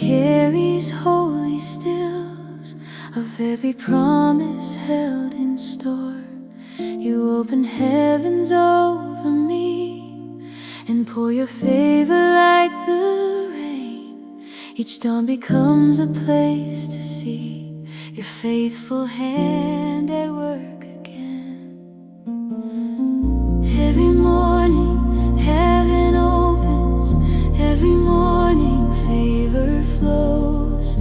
carries holy stills of every promise held in store. You open heavens over me and pour your favor like the rain. Each dawn becomes a place to see your faithful hand at work again. Every morning heaven opens, every morning favor flows.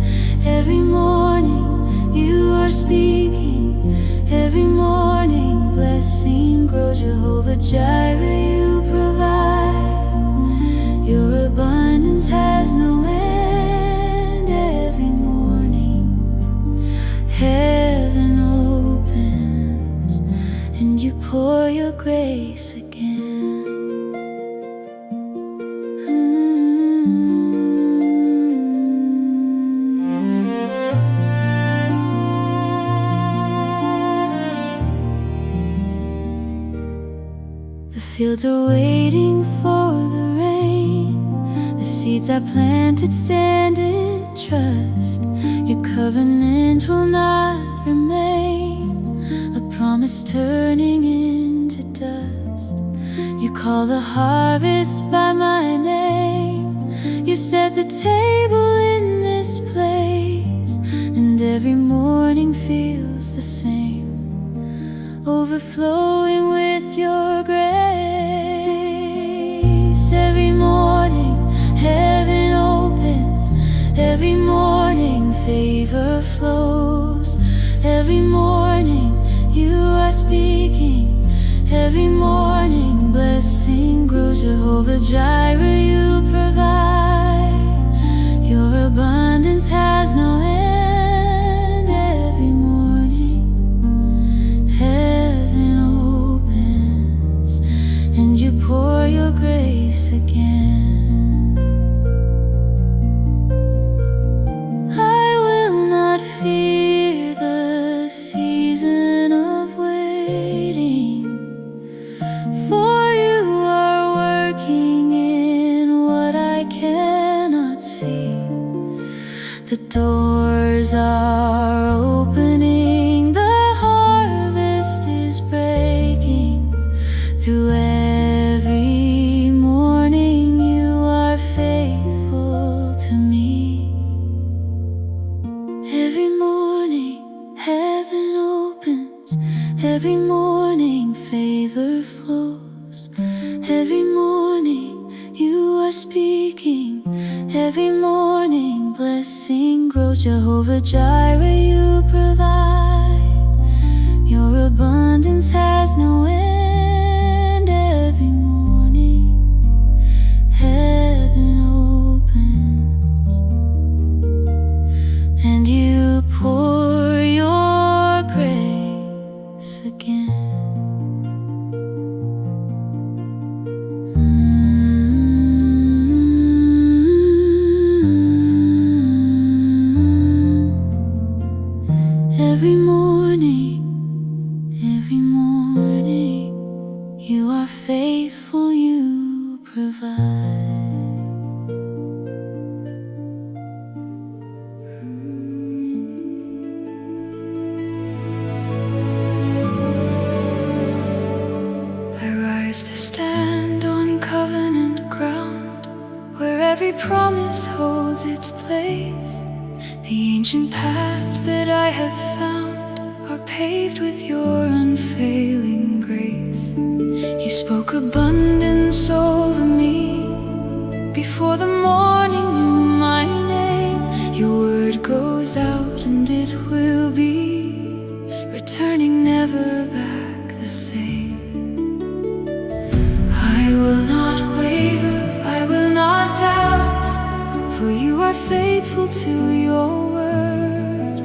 Every morning you are speaking, every morning blessing grows. Jehovah Jireh, you provide, your abundance has no end. Every morning heaven opens and you pour your grace again. The fields are waiting for the rain. The seeds I planted stand in trust. Your covenant will not remain, a promise turning into dust. You call the harvest by my name. You set the table in this place, and every morning feels the same, overflowing with your grace. Every morning heaven opens, every morning favor flows. Every morning you are speaking, every morning blessing grows. Jehovah Jireh, you provide, your abundance has no end. Every morning heaven opens and you pour your grace again. I will not fear the season of waiting, for you are working in what I cannot see. The doors are opening, the harvest is breaking. Through every morning you are faithful to me. Every morning heaven opens, every morning favor flows. Every morning you are speaking, every morning blessing grows. Jehovah Jireh, you provide, your abundance has no end. Every morning heaven opens and you pour your grace again. Every morning you are faithful, you provide. I rise to stand on covenant ground, where every promise holds its place. The ancient paths that I have found are paved with your unfailing grace. You spoke abundance over me before the morning knew my name. Your word goes out and it will be, returning never back the same. I will not waver, I will not doubt, for you are faithful to your word.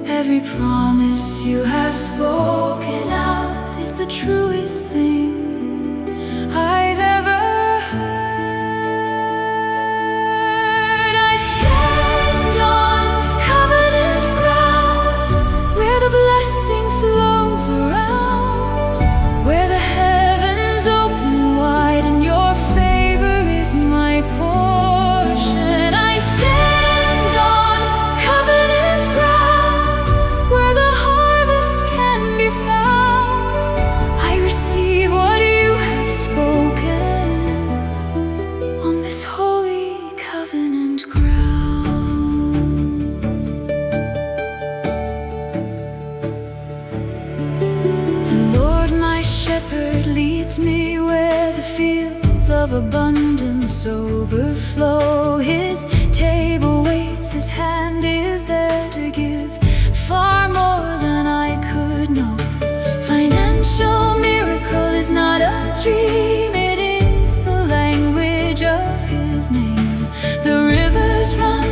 Every promise you have spoken out is the truest thing I've ever heard. I stand on covenant ground, where the blessing flows around, where the heavens open wide and your favor is my portion. I stand of abundance overflow. His table waits, His hand is there to give far more than I could know. Financial miracle is not a dream, it is the language of His name. The rivers run,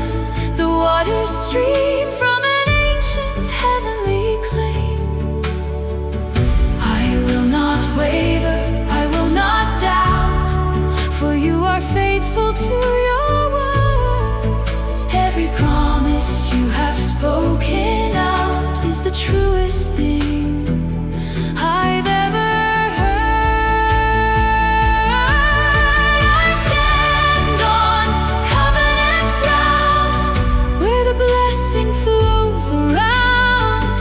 the waters stream from an ancient heavenly claim. I will not waver, I will not doubt, for you are faithful to your word. Every promise you have spoken out is the truest thing I've ever heard. I stand on covenant ground, where the blessing flows around,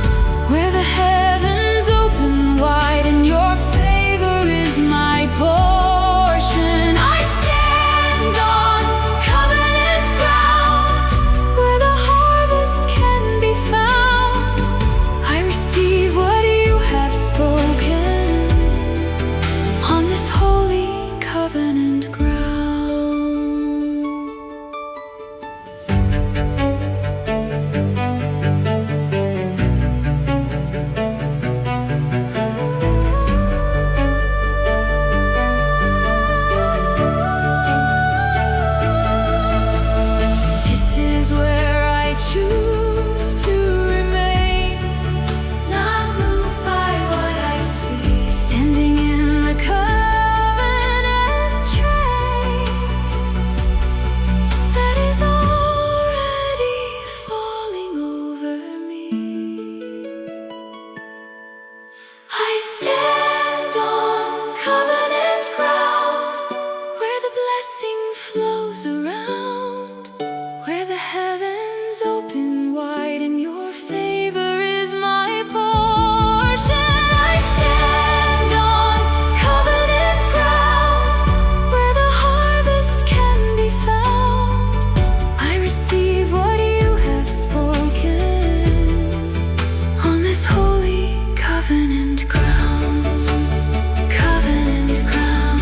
where the heavens open wide and your favor is my portion. I stand on covenant ground, where the harvest can be found. I receive what you have spoken on this holy covenant ground. This is where I choose to remain, not moved by what I see, standing in the covenant train that is already falling over me. I stand on covenant ground, where the blessing flows around, where the heavens open wide and your favor is my portion. I stand on covenant ground, where the harvest can be found. I receive what you have spoken on this holy covenant ground. Covenant ground.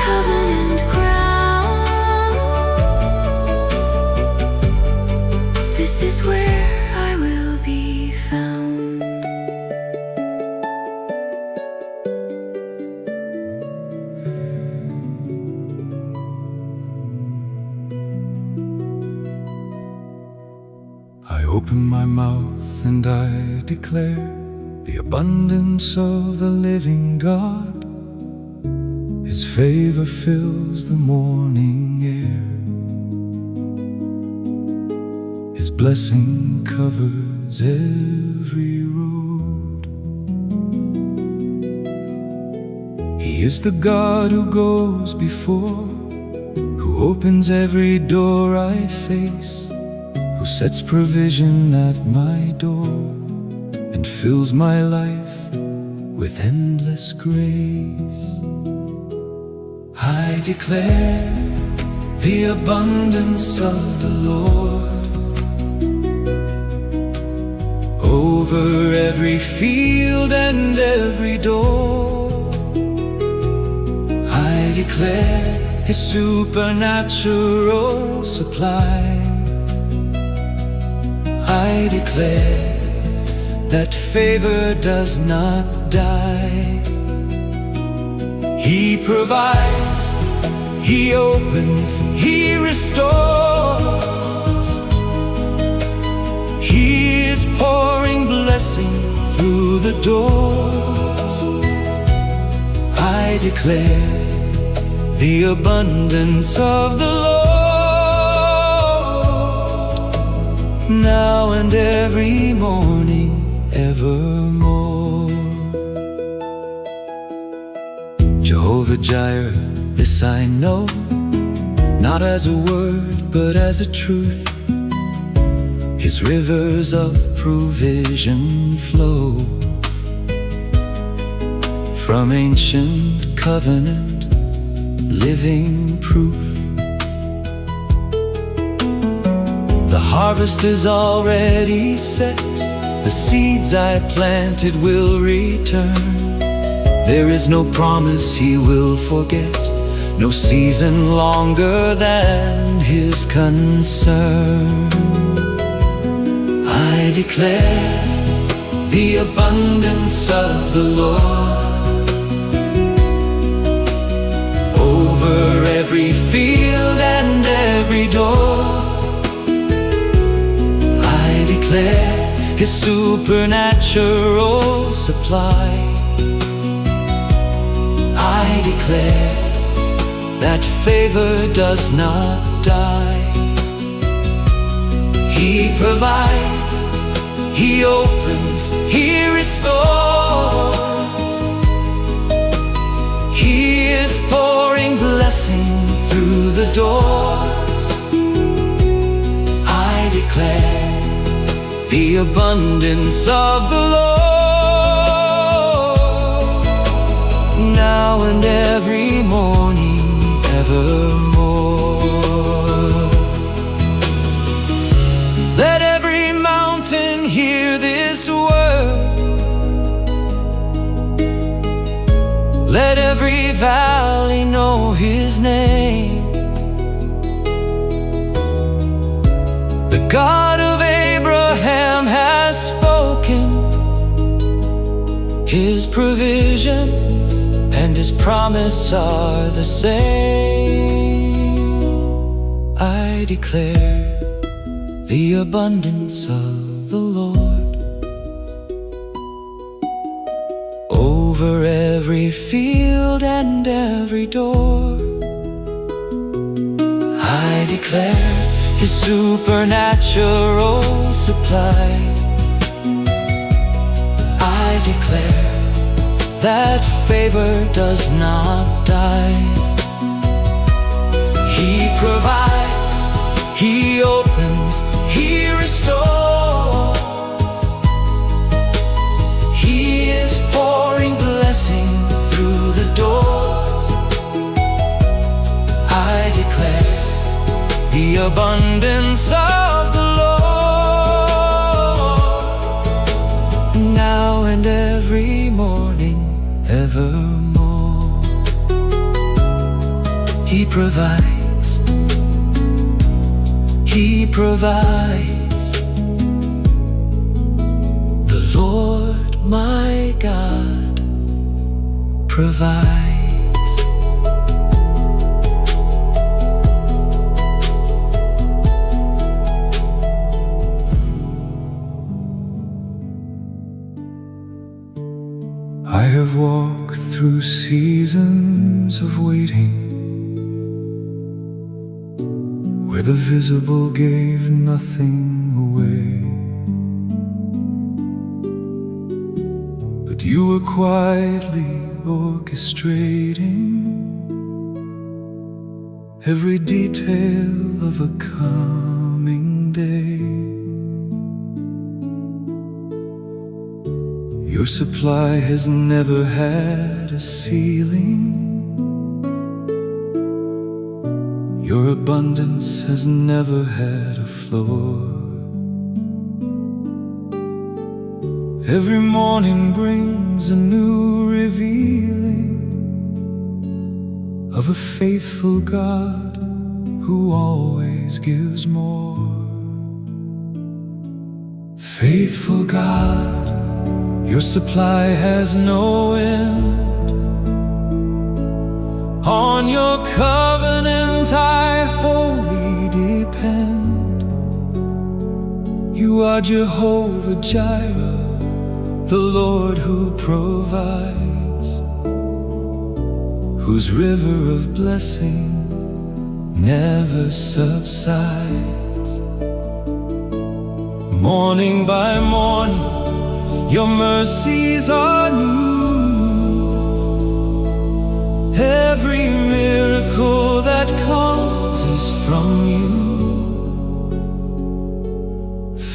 Covenant ground. This is where I will be found. I open my mouth and I declare the abundance of the living God. His favor fills the morning air. His blessing covers every road. He is the God who goes before, who opens every door I face, who sets provision at my door and fills my life with endless grace. I declare the abundance of the Lord over every field and every door. I declare His supernatural supply. I declare that favor does not die. He provides, He opens, He restores. He is pouring blessing through the doors. I declare the abundance of the Lord, now and every morning, evermore. Jehovah Jireh, this I know, not as a word, but as a truth. His rivers of provision flow from ancient covenant, living proof. The harvest is already set, the seeds I planted will return. There is no promise He will forget, no season longer than His concern. I declare the abundance of the Lord over every field and every door. I declare His supernatural supply. I declare that favor does not die. He provides, He opens, He restores. He is pouring blessing through the doors. I declare the abundance of the Lord, now and every morning, evermore. Let every mountain hear this word. Let every valley know His name. The God of Abraham has spoken. His provision and His promise are the same. I declare the abundance of the Lord over every field and every door. I declare His supernatural supply. I declare that favor does not die. He provides, He opens, He restores. He is pouring blessing through the doors. I declare the abundance of the Lord, now and every morning, evermore. He provides, He provides. The Lord my God provides. I have walked through seasons of waiting, where the visible gave nothing away, but you were quietly orchestrating every detail of a coming day. Your supply has never had a ceiling. Your abundance has never had a floor. Every morning brings a new revealing of a faithful God who always gives more. Faithful God, your supply has no end. On your covenant I wholly depend. You are Jehovah Jireh, the Lord who provides, whose river of blessing never subsides. Morning by morning, your mercies are new. Every miracle that comes is from you.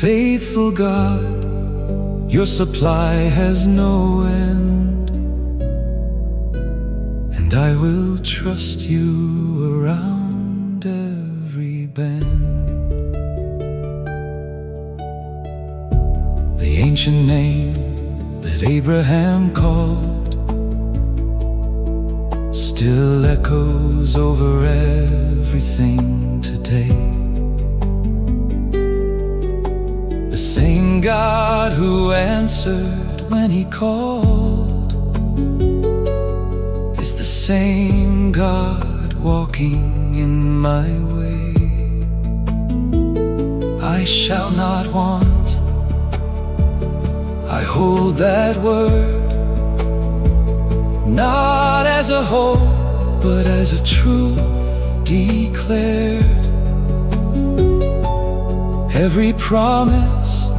Faithful God, your supply has no end, and I will trust you around every bend. The ancient name that Abraham called still echoes over everything today. The same God who answered when He called is the same God walking in my way. I shall not want, I hold that word, not as a hope, but as a truth declared. Every promise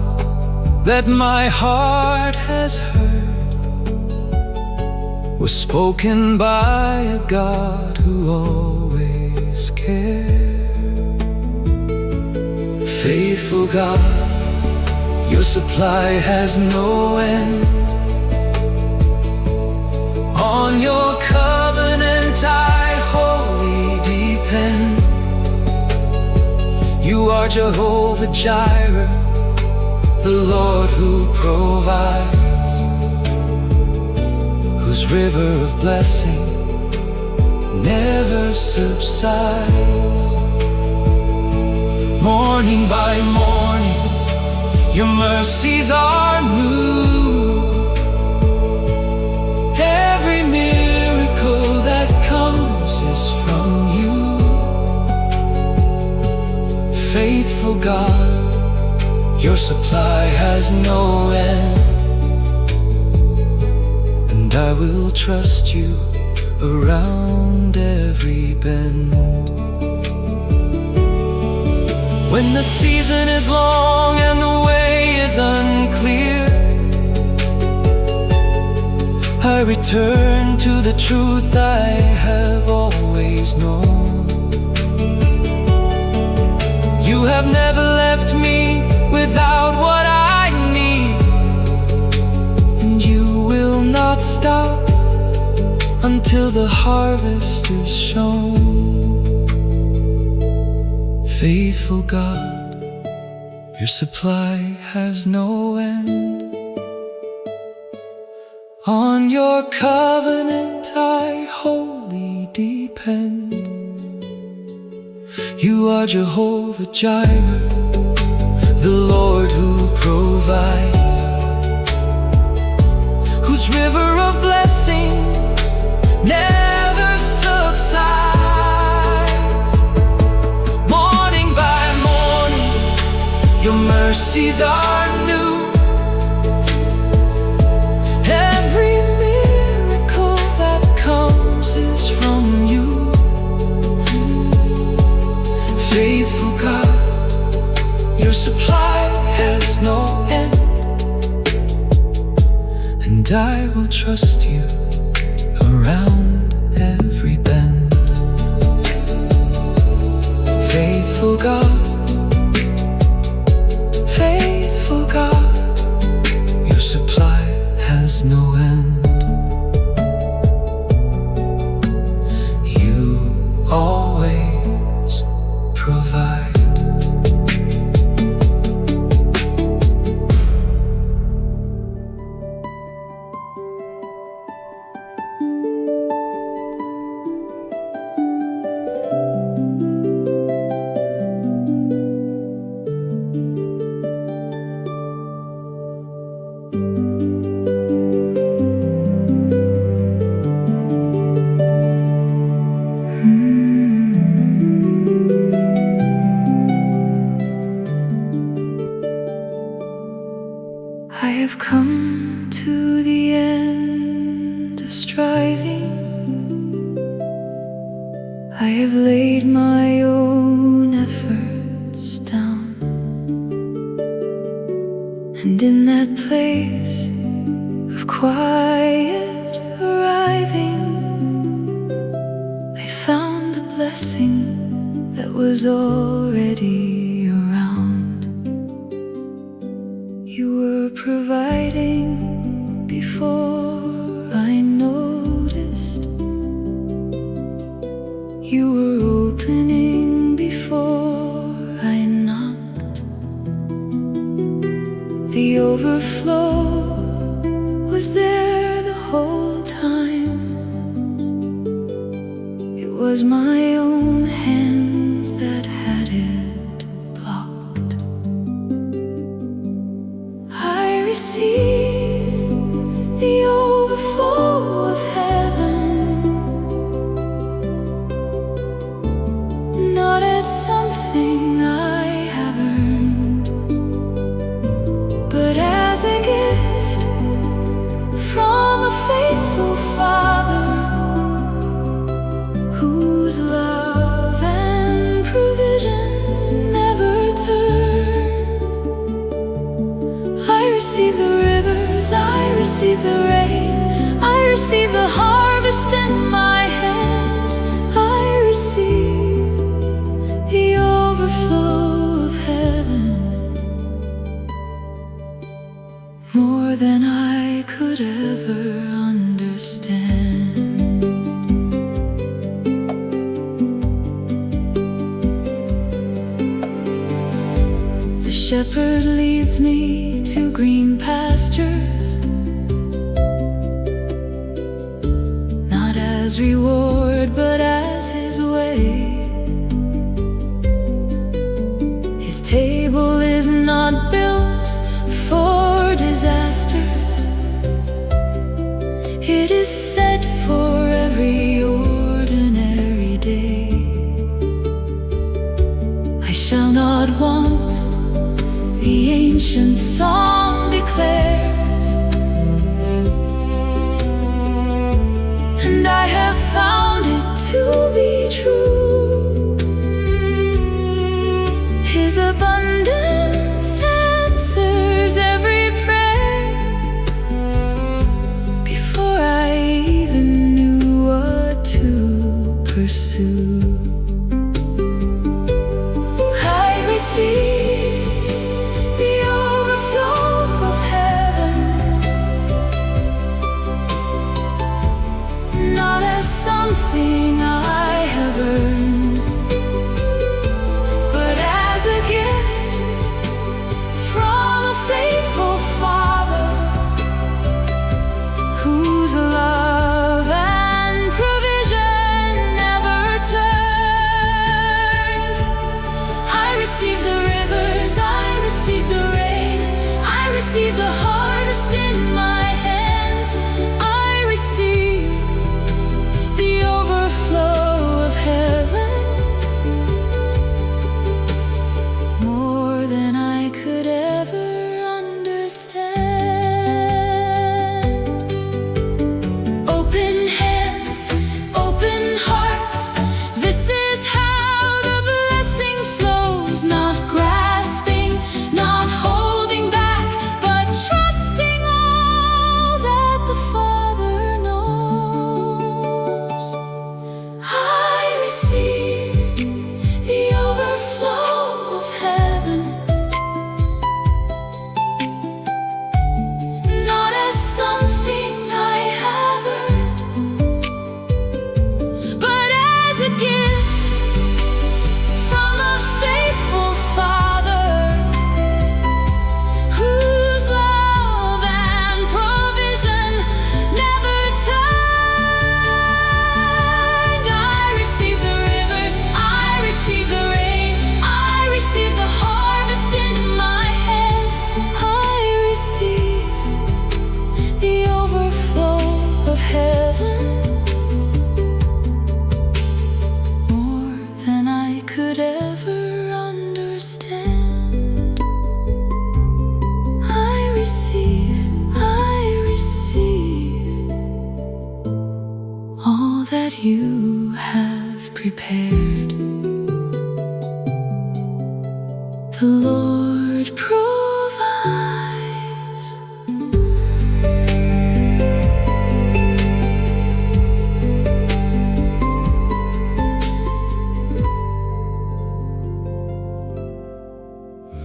that my heart has heard was spoken by a God who always cared. Faithful God, your supply has no end. On your covenant I wholly depend. You are Jehovah Jireh, the Lord who provides, whose river of blessing never subsides. Morning by morning, your mercies are new. Every miracle that comes is from you. Faithful God, your supply has no end, and I will trust you around every bend. When the season is long and the way is unclear, I return to the truth I have always known. You have never left me without what I need, and you will not stop until the harvest is shown. Faithful God, your supply has no end. On your covenant I wholly depend. You are Jehovah Jireh, the Lord who provides, whose river of blessing never subsides. Morning by morning, your mercies are new. Every miracle that comes is from you. Faithful God, your supply has no end, and I will trust you around every bend. Faithful God, faithful God, your supply has no end. You always provide. I have come to the end of striving. I have laid my own efforts down, and in that place of quiet arriving, I found the blessing that was already around. You were providing before I noticed. You were opening before I knocked. The overflow was there the was my own hands that had it blocked. I receive the overflow of heaven, not as something I have earned, but as a gift from a faithful Father, whose love and provision never turned. I receive the rivers, I receive the rain, I receive the harvest in my hands. I receive the overflow of heaven, more than I could ever understand. The shepherd leads me to green pastures, not as reward but as his way. His table is not built for disasters, it is set for every ordinary day. I shall not want, the ancient song declares, and I have found it to be true. His abundance answers every prayer before I even knew what to pursue. I receive the overflow of heaven, not as something I have earned, but as a gift from a faithful Father, whose love and provision never turned. I receive the rivers, I receive the rain, I receive the harvest in my hands. I receive the overflow of heaven, more than I could ever understand. Open hands, open heart, this is how the blessing flows. Not grasping, not holding back, but trusting all that the Father knows. I receive the overflow of heaven, not as something I have earned, but as a gift from a faithful Father, whose love and provision never turned. I receive the rivers, I receive the rain, I receive the harvest in my hands. I receive the overflow of heaven, more than I could ever understand. I receive all that you have prepared. The Lord provides.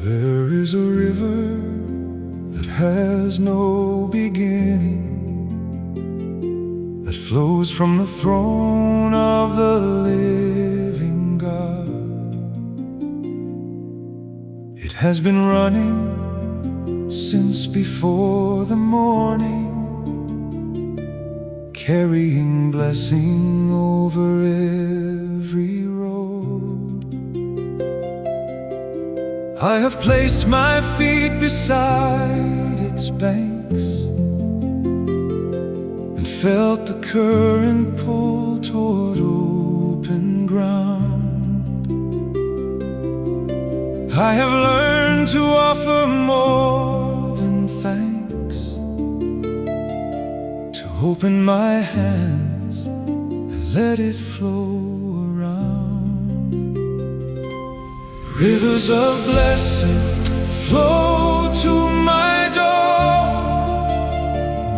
There is a river that has no beginning, that flows from the throne of the living God. It has been running since before the morning, carrying blessing over every road. I have placed my feet beside its banks and felt the current pull toward open ground. I have learned to offer more than thanks, to open my hands and let it flow around. Rivers of blessing flow to my door,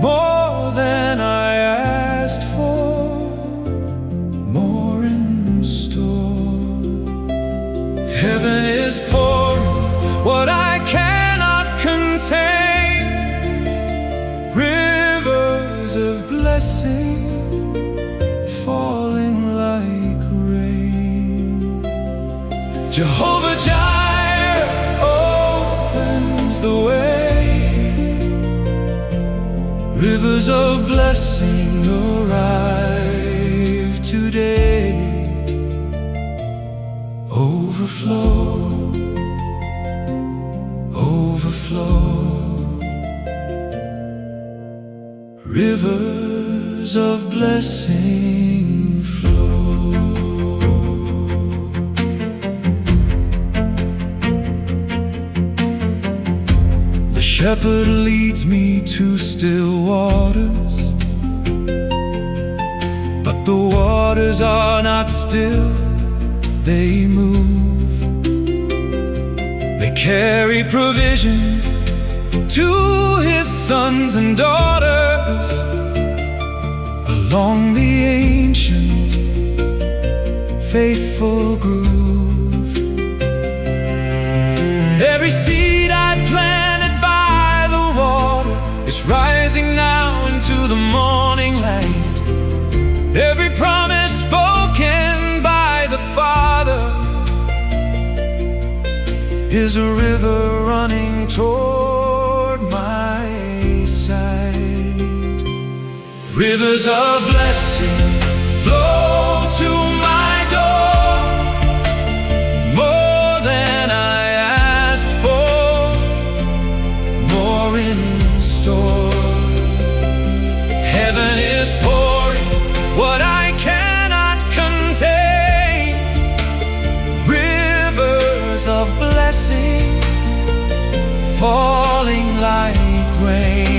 more than I asked for, more in store. Heaven is pouring what I cannot contain, rivers of blessing falling like rain. Jehovah Jireh opens the way, rivers of blessing arrive today. Overflow, overflow, rivers of blessing flow. The shepherd leads me to still waters, but the waters are not still, they move. They carry provision to his sons and daughters along the ancient faithful groove. Every seed I planted by the water is rising now into the morning light. Every promise spoken by the Father is a river running toward my sight. Rivers of blessing flow to my door, more than I asked for, more in store. Heaven is pouring what I cannot contain, rivers of blessing falling like rain.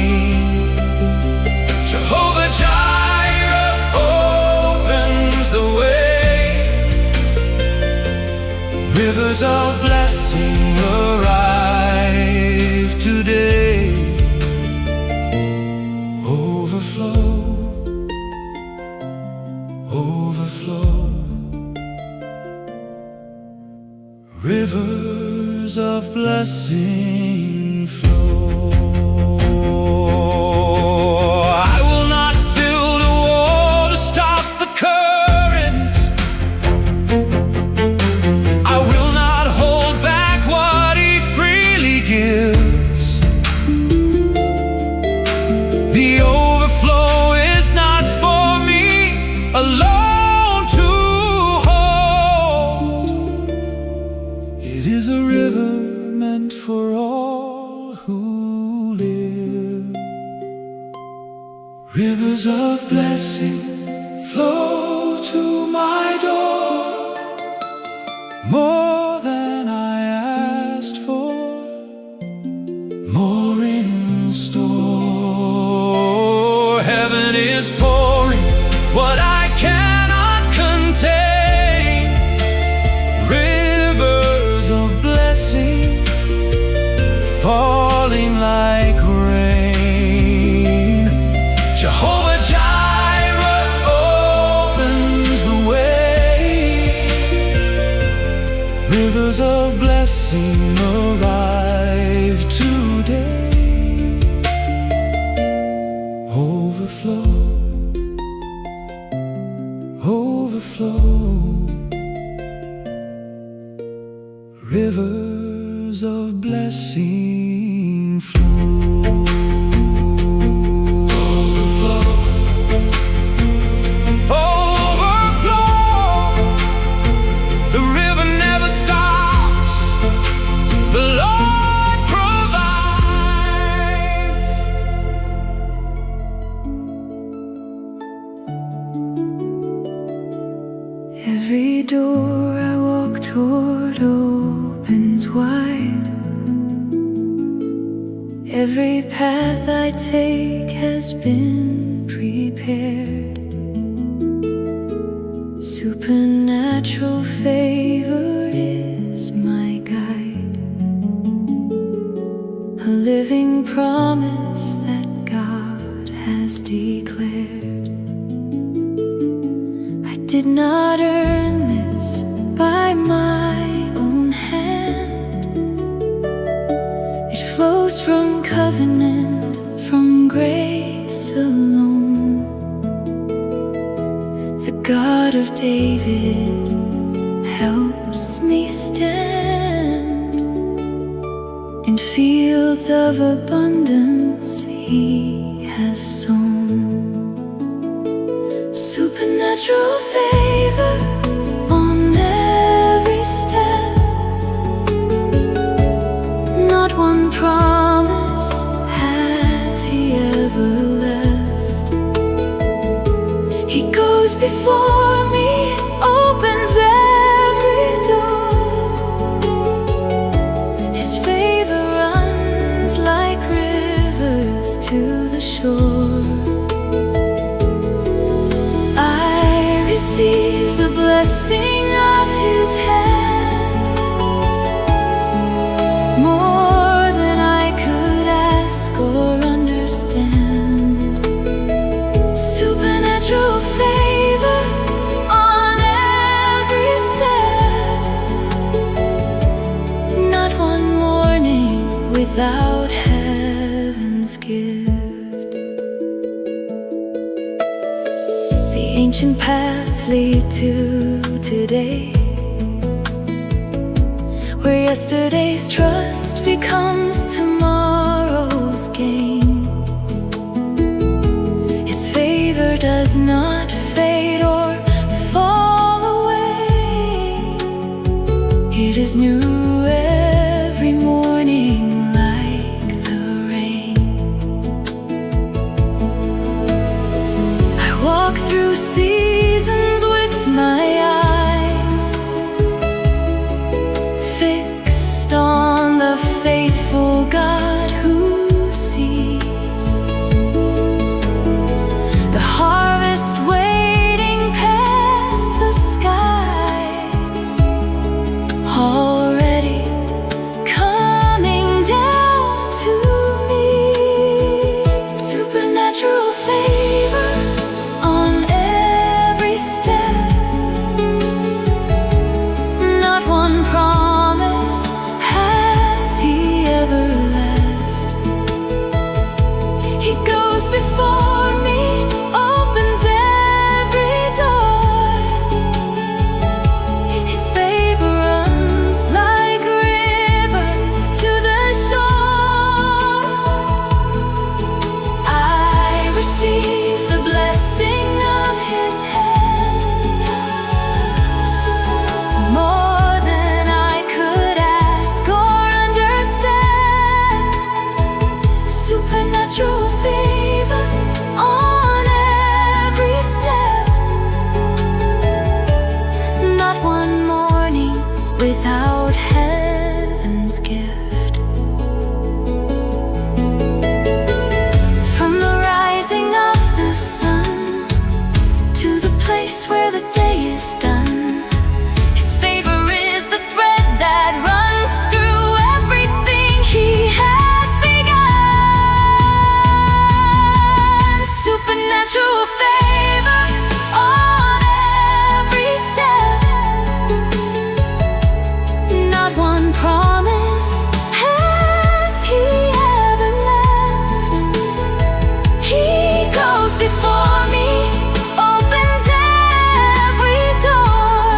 Jehovah Jireh opens the way, rivers of blessing arrive today. Overflow, overflow, rivers of blessing flow. I will not build a wall to stop the current. I will not hold back what he freely gives. The overflow is not for me alone to hold. It is a river meant for all who live. Rivers of blessing flow to my door, more than I asked for, more in store. Heaven is pouring what I cannot contain, rivers of blessing falling like rain. Jehovah Jireh opens the way, rivers of blessing arrive today. Overflow, overflow, rivers of blessing flow. Overflow, door I walk toward opens wide. Every path I take has been prepared. Supernatural favor is my guide, a living promise that God has declared. I did not earn this by my own hand. It flows from covenant, from grace alone. The God of David helps me stand. In fields of abundance He has sown. Supernatural favor on every step. Not one promise has He ever left. He goes before me, opens every door. His favor runs like rivers to the shore. I receive the blessing of His hand, more than I could ask or understand. Supernatural favor on every step. Not one morning without heaven's gift. The ancient paths lead to today, where yesterday's trust becomes tomorrow's gain. His favor does not fade or fall away. It is new every morning like the rain. I walk through seasons with my eyes fixed on the faithful God who sees the harvest waiting past the skies, already coming down to me. Supernatural favor on every step. Not one promise has He ever left. He goes before me, opens every door. His favor runs like rivers to the shore. I receive the blessing of His hand, more than I could ask or understand. Supernatural favor on every step. Not one morning without heaven's gift. From the rising of the sun to the place where the day is done, His favor is the thread that runs through everything He has begun. Supernatural favor on every step. Not one promise has He ever left. He goes before me, opens every door.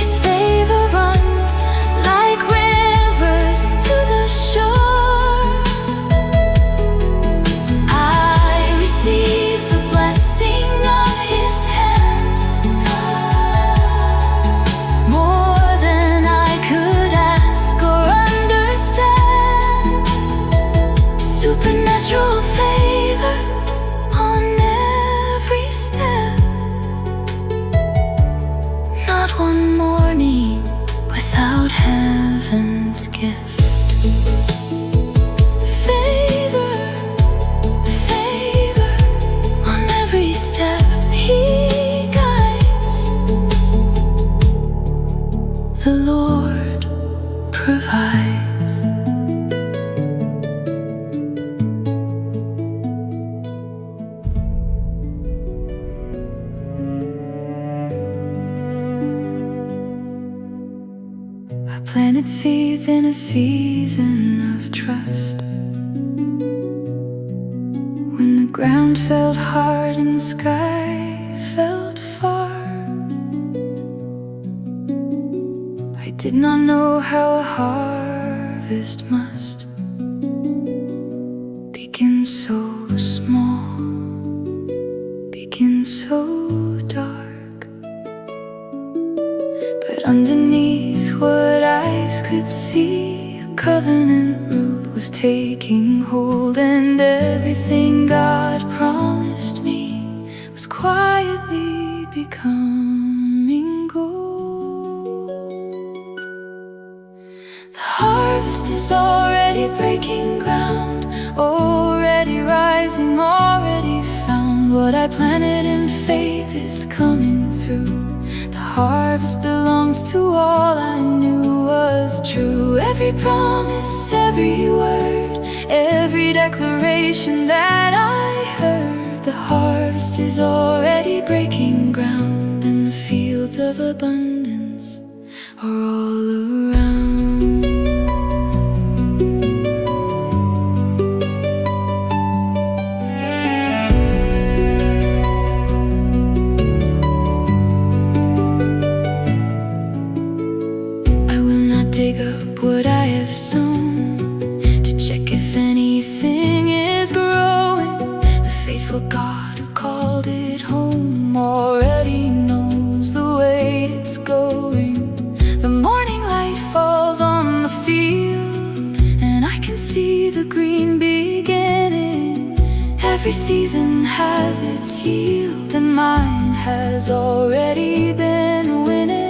His favor runs like rivers to the shore. I receive planted seeds in a season of trust. When the ground felt hard and the sky felt far, I did not know how a harvest must begin so small, begin so dark. But underneath what eyes could see, a covenant root was taking hold, and everything God promised me was quietly becoming gold. The harvest is already breaking ground, already rising, already found. What I planted in faith is coming through. The harvest belongs to all I knew was true. Every promise, every word, every declaration that I heard. The harvest is already breaking ground, and the fields of abundance are all around. Dig up what I have sown to check if anything is growing. The faithful God who called it home already knows the way it's going. The morning light falls on the field, and I can see the green beginning. Every season has its yield, and mine has already been winning.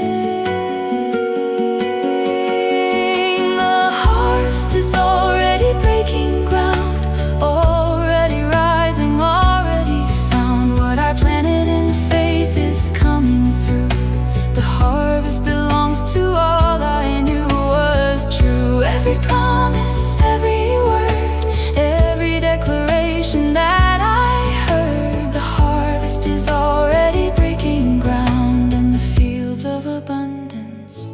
Is already breaking ground, already rising, already found. What I planted in faith is coming through. The harvest belongs to all I knew was true. Every promise, every word, every declaration that I heard. The harvest is already breaking ground, and the fields of abundance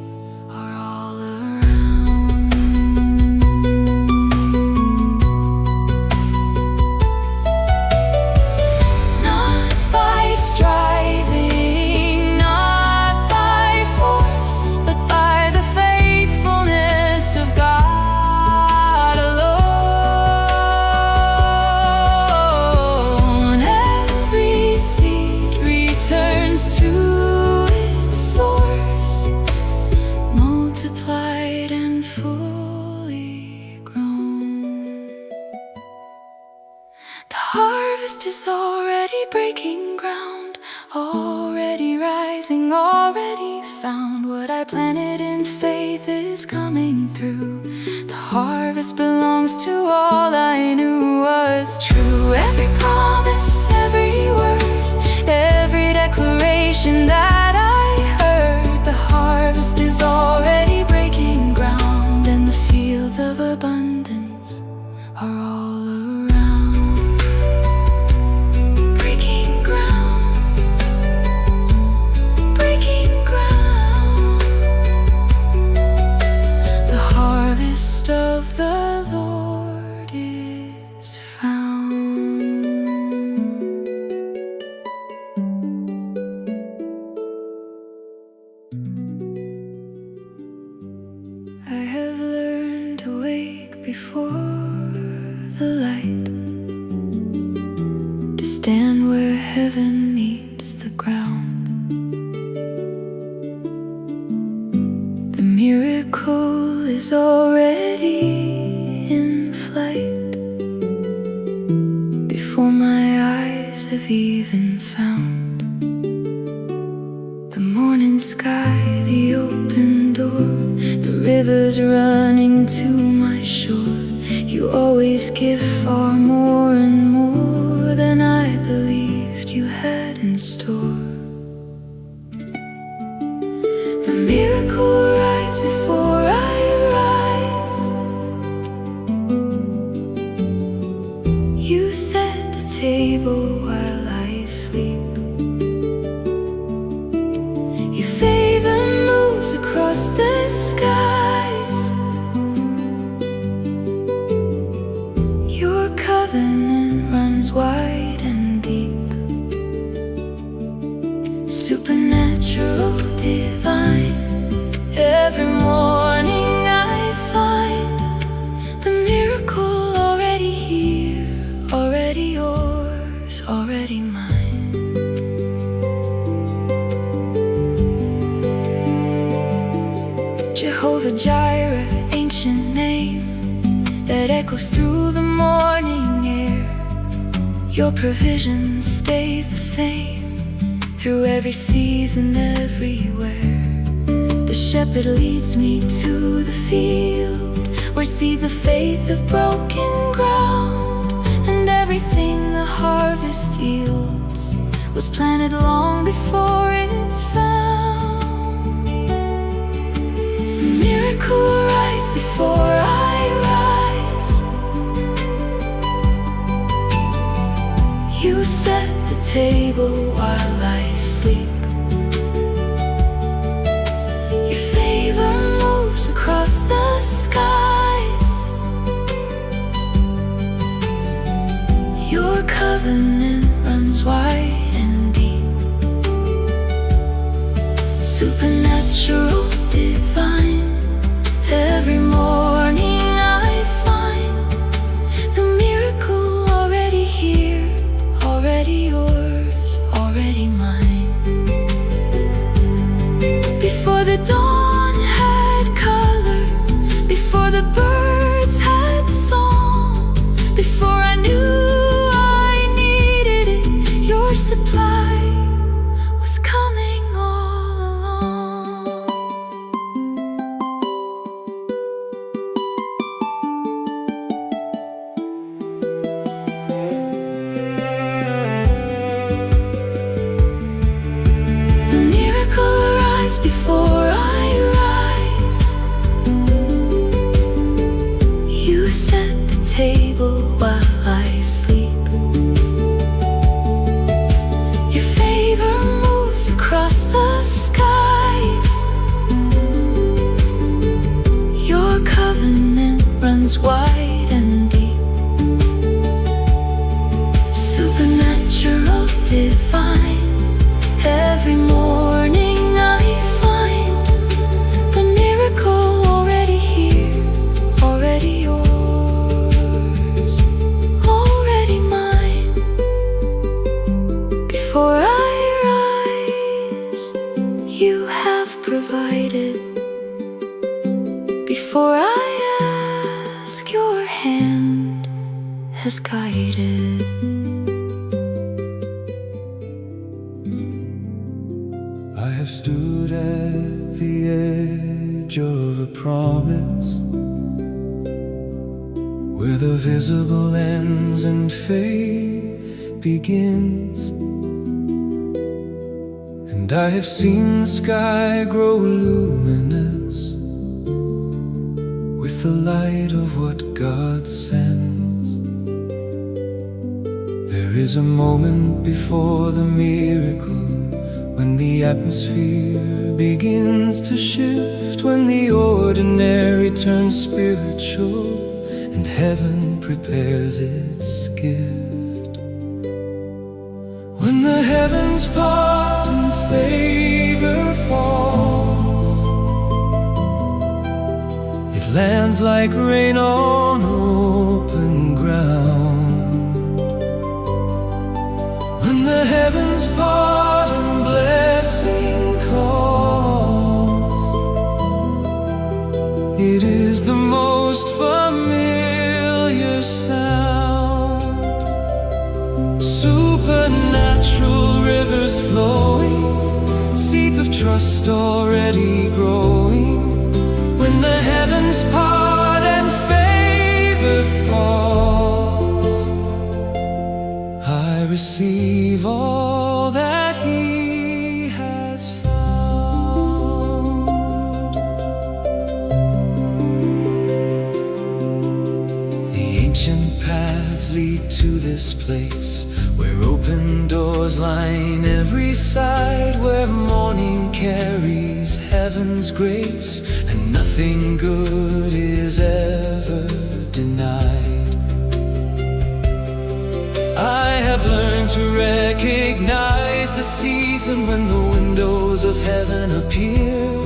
are all around. Multiplied and fully grown. The harvest is already breaking ground, already rising, already found. What I planted in faith is coming through. The harvest belongs to all I knew was true. Every promise, every word, every declaration that I heard. The harvest is already breaking ground, and the fields of abundance are all around. Breaking ground, breaking ground. The harvest of the Lord is found. I have learned to wake before the light, to stand where heaven meets the ground. The miracle is already in flight, before my eyes have even found. The morning sky, the open door, the rivers running to my shore. You always give far more and more than I believed you had in store. The miracle rides before I rise. You set the table while I sleep. Your favor moves across the skies. Jehovah Jireh, ancient name that echoes through the morning air. Your provision stays the same through every season, everywhere. The shepherd leads me to the field where seeds of faith have broken ground, and everything the harvest yields was planted long before it's found. A miracle arise before I rise. You set the table while I sleep. Your favor moves across the skies. Your covenant runs wide and deep. Supernatural, divine. Every morning I find the miracle already here, already yours, already mine. Before the dawn had color, before the birds had song, before I knew I needed it, your supply was coming all along. The miracle arrives before I rise. You set the table while I sleep. Your favor moves across the skies. Your covenant runs wide and deep. Supernatural, divine. Every morning I find the miracle already here, already yours, already mine. Before I rise, you have provided. Before I ask, your hand has guided. I have stood at the edge of a promise where the visible ends and faith begins. And I have seen the sky grow luminous with the light of what God sends. There is a moment before the miracle, when the atmosphere begins to shift, when the ordinary turns spiritual and heaven prepares its gift. When the heavens part and favor falls, it lands like rain on open ground. When the heavens part and blessing calls, it is the most familiar sound. Supernatural rivers flowing, seeds of trust already growing. When the heavens part and favor falls, I receive all that He has found. The ancient paths lead to this place where open doors line every side, where morning carries heaven's grace and nothing good is ever denied. I have learned to recognize the season when the windows of heaven appear,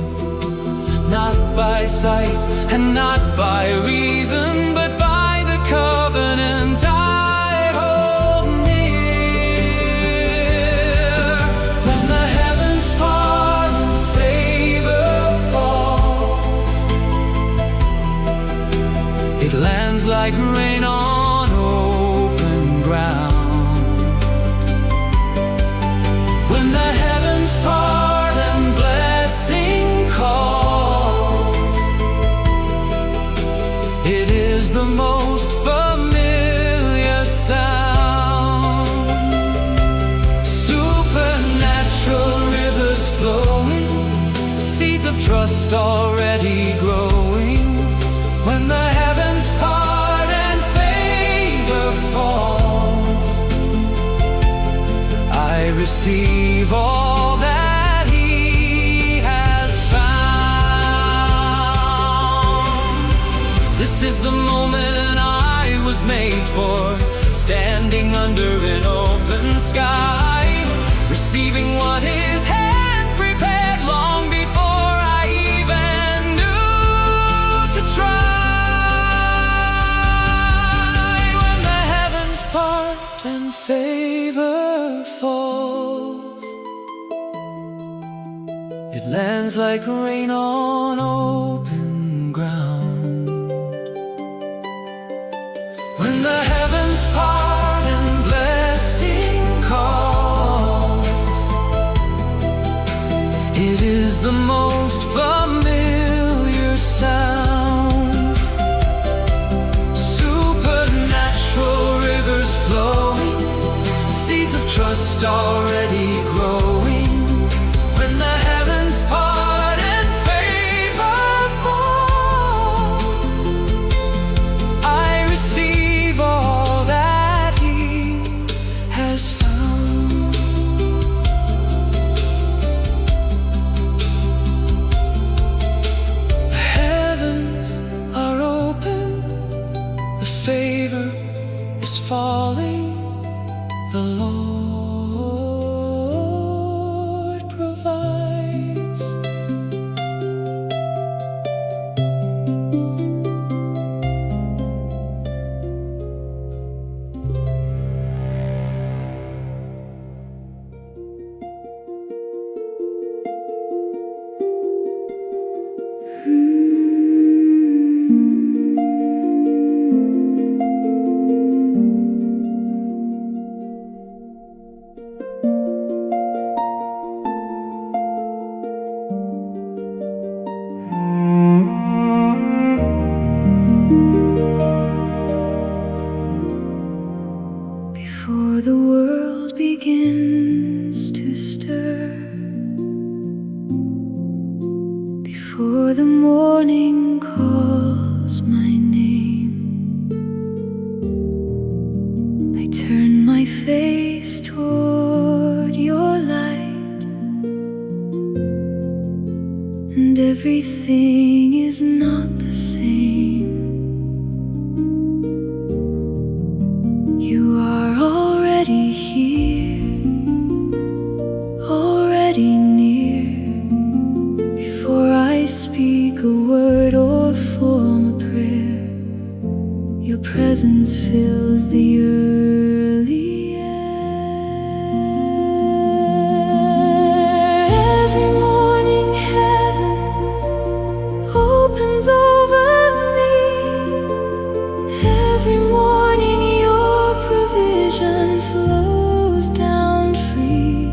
not by sight and not by reason, but by the covenant I hold near. When the heavens part and favor falls, It lands like rain on open ground. When the heavens part and blessing calls, it is the most familiar sound. Supernatural rivers flowing, seeds of trust already growing. When the heavens part and favor falls, I receive all that He has found. This is the moment I was made for, standing under an open sky, receiving what His hands prepared long before I even knew to try. When the heavens part and favor falls, it lands like rain on open ground. When the heavens part and blessing calls, it is the most familiar sound. Supernatural rivers flowing, seeds of trust already growing. When the heavens part and favor falls, I receive all that He has found. The heavens are open, the favor is falling, the Lord provides. Before the world begins to stir, before the morning calls my name, I turn my face toward your light, and everything is not the same. You are already here, already near. Before I speak a word or form a prayer, your presence fills the early air. Every morning heaven opens over me. Every morning your provision flows down free.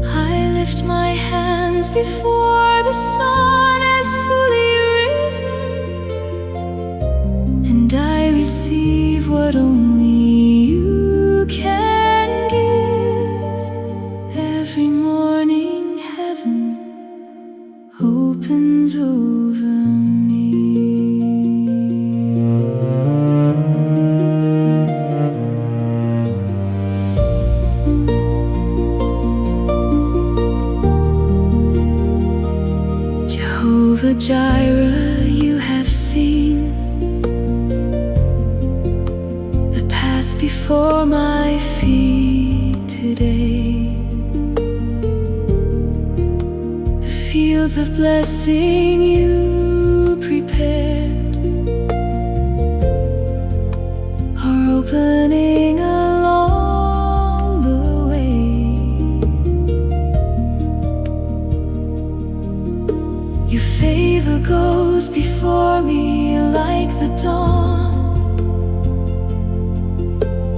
I lift my hands before the sun has fully risen, and I receive what only you can give. Every morning heaven opens over me. Jehovah Jireh, you have seen the path before my feet today. The fields of blessing you prepared are opening along the way. Your favor goes before me like the dawn.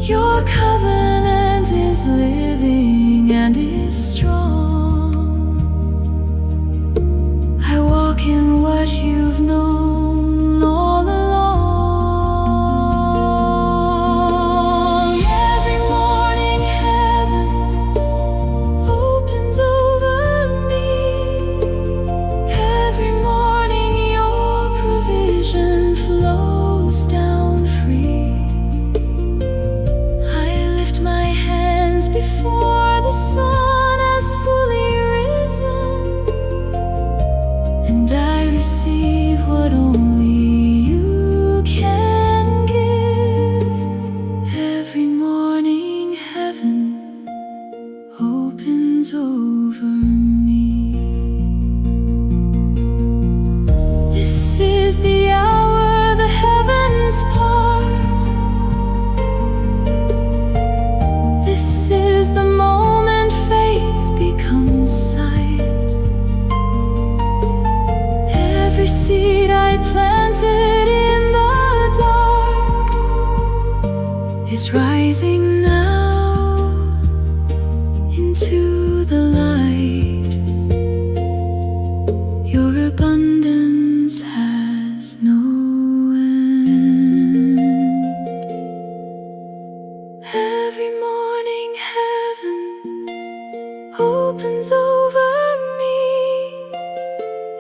Your covenant is living and is strong. I walk in what you've known all along. Every morning heaven opens over me. Every morning your provision flows down free. I lift my hands before the sun has fully risen, and I receive what only you can give. Every morning heaven opens over me. This is the hour the heavens part. This is the moment faith becomes sight. Every seed I planted in the dark is rising now into the light. Your abundance has no end. Every morning heaven opens over me.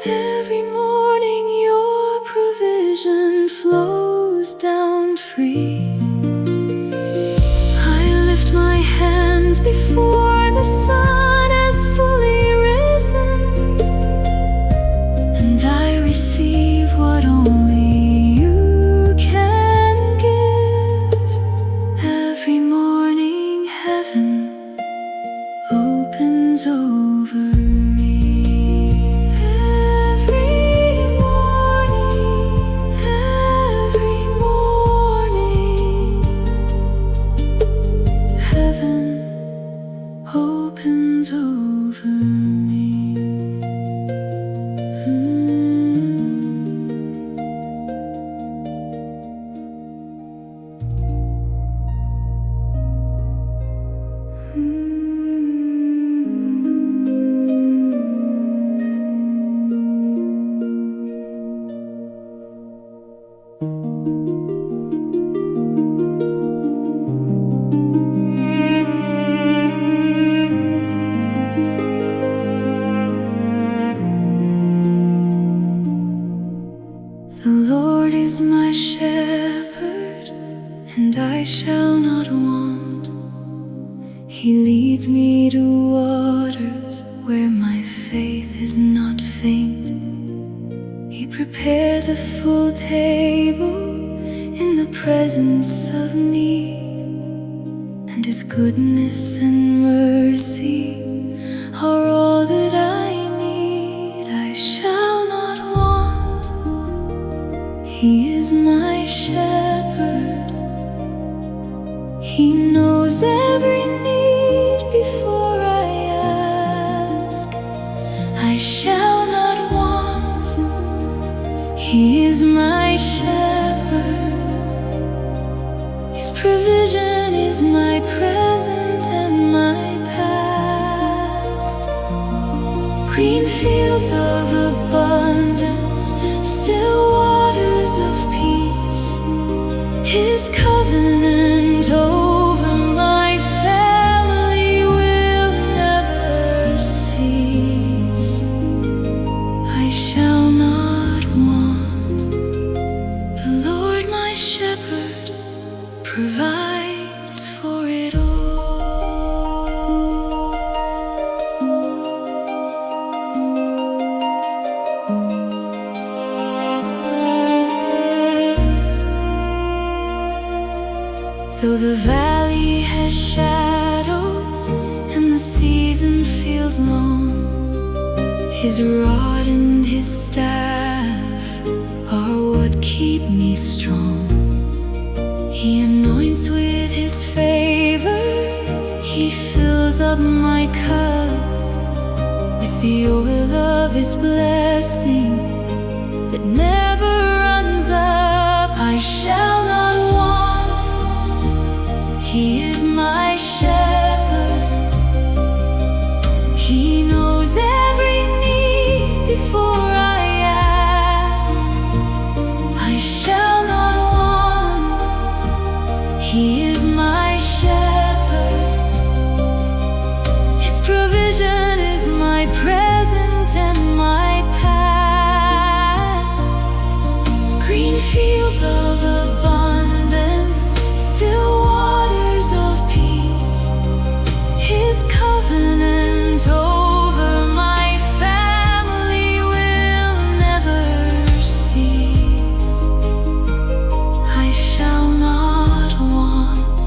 Every morning your provision flows down free. I lift my hands before the sun has fully risen, and I receive what only you can give. Every morning heaven opens over me. Every morning heaven opens over me. The Lord is my shepherd, and I shall not want. He leads me to waters where my faith is not faint. He prepares a full table in the presence of need, and His goodness and mercy are all that I need. I shall not want. He is my shepherd. He knows every need before I ask. I shall not want. He is my shepherd. His provision is my present and my past. Green fields of abundance, still waters of peace. His covenant over my family will never cease. I shall not want. The Lord my shepherd provides for it all. Though the valley has shadows and the season feels long, His rod and His staff are what keep me strong. He anoints with His favor, He fills up my cup with the oil of His blessing that never runs up. shall not want. He is my shepherd. He knows every need before I ask. I shall not want. He is my shepherd. His provision is my present and my past. Green fields of abundance, still waters of peace. His covenant over my family will never cease. I shall not want.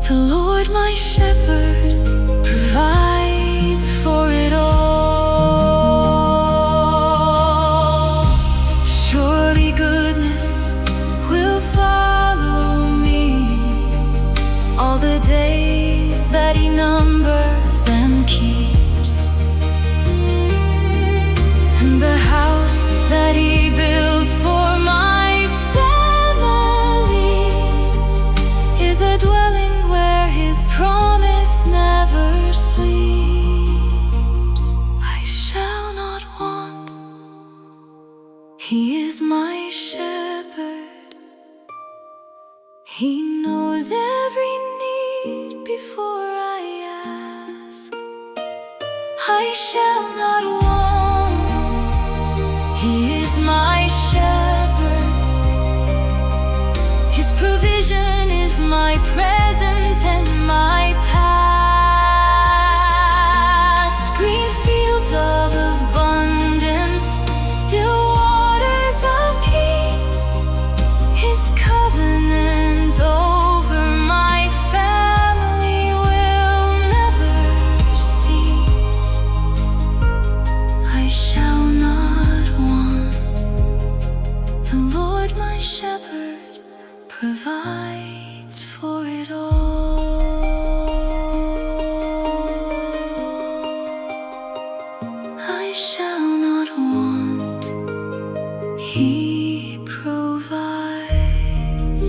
The Lord my shepherd provides for it all. Surely goodness will follow me all the days that He numbers and keeps. And the house that He builds for my family is a dwelling where His promise never sleeps. I shall not want. He is my shepherd. He knows every need before I ask. I shall not want. He is my shepherd. His provision is my present and my past. Green fields of abundance, still waters of peace. His covenant over my family will never cease. I shall not want. The Lord my shepherd provides for it all. I shall not want. He provides.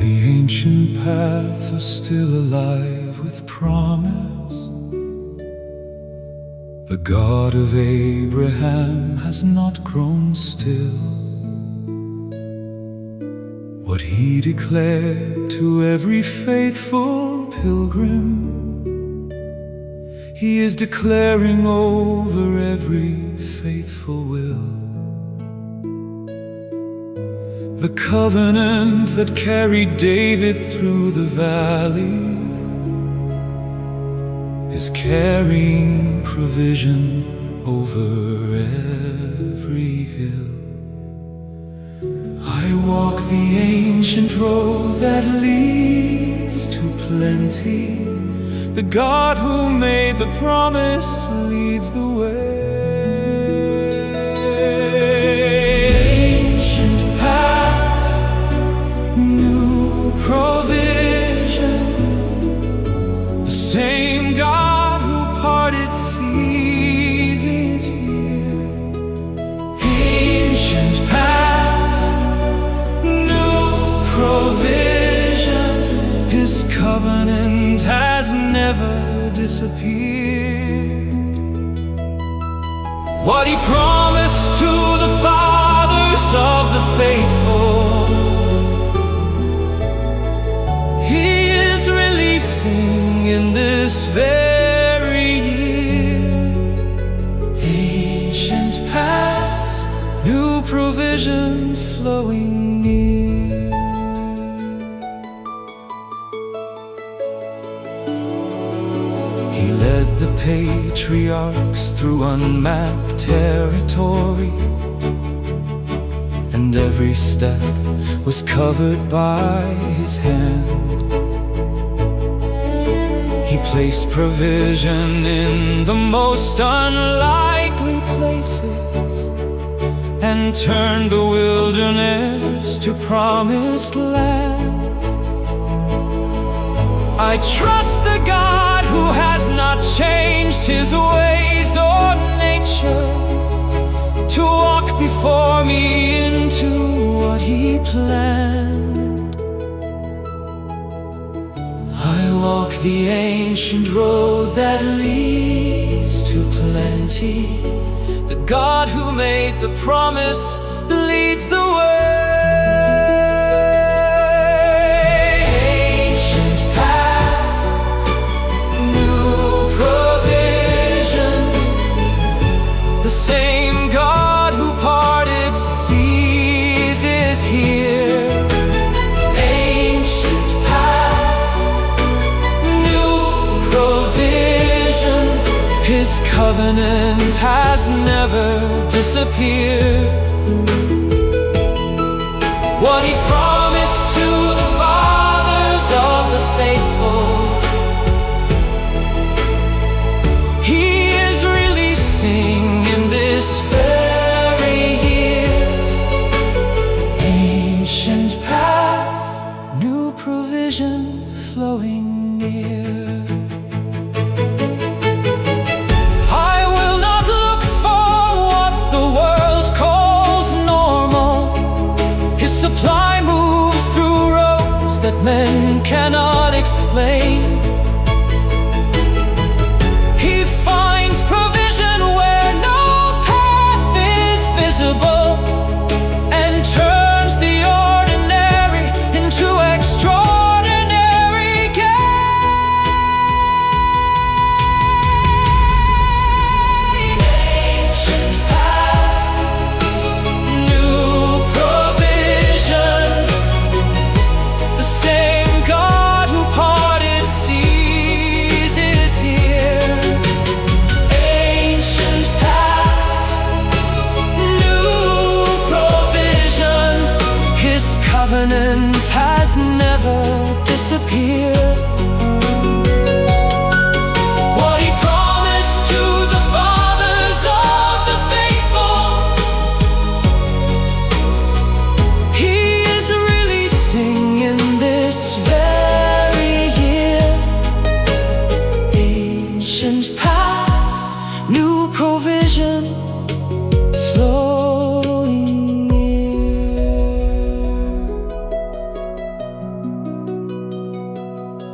The ancient paths are still alive with promise. The God of Abraham has not grown still. What He declared to every faithful pilgrim, He is declaring over every faithful will. The covenant that carried David through the valley is carrying provision over every hill. I walk the ancient road that leads to plenty. The God who made the promise leads the way. Ancient paths, new provision. The same God who parted seas is here. Ancient paths, new provision. His covenant has never disappeared. What He promised to the fathers of the faithful, He is releasing in this very year. Ancient paths, new provision flowing near. the patriarchs through unmapped territory, and every step was covered by His hand. He placed provision in the most unlikely places, and turned the wilderness to promised land. I trust the God who has not changed His ways or nature, to walk before me into what He planned. I walk the ancient road that leads to plenty. The God who made the promise leads the way. Ancient paths, new provision. The same God who parted seas is here. Ancient paths, new provision. His covenant has never disappeared. What He promised to the fathers of the faithful, He is releasing in this very year. Ancient paths, new provision flowing near. Supply moves through roads that men cannot explain. He finds provision where no path is visible, and turns the ordinary into extraordinary gain. Ancient paths, new provision. The same God who parted seas is here. Ancient paths, new provision. His covenant has never disappeared. What He promised to the fathers of the faithful, He is releasing in this very year. Ancient paths, new provision flowing near.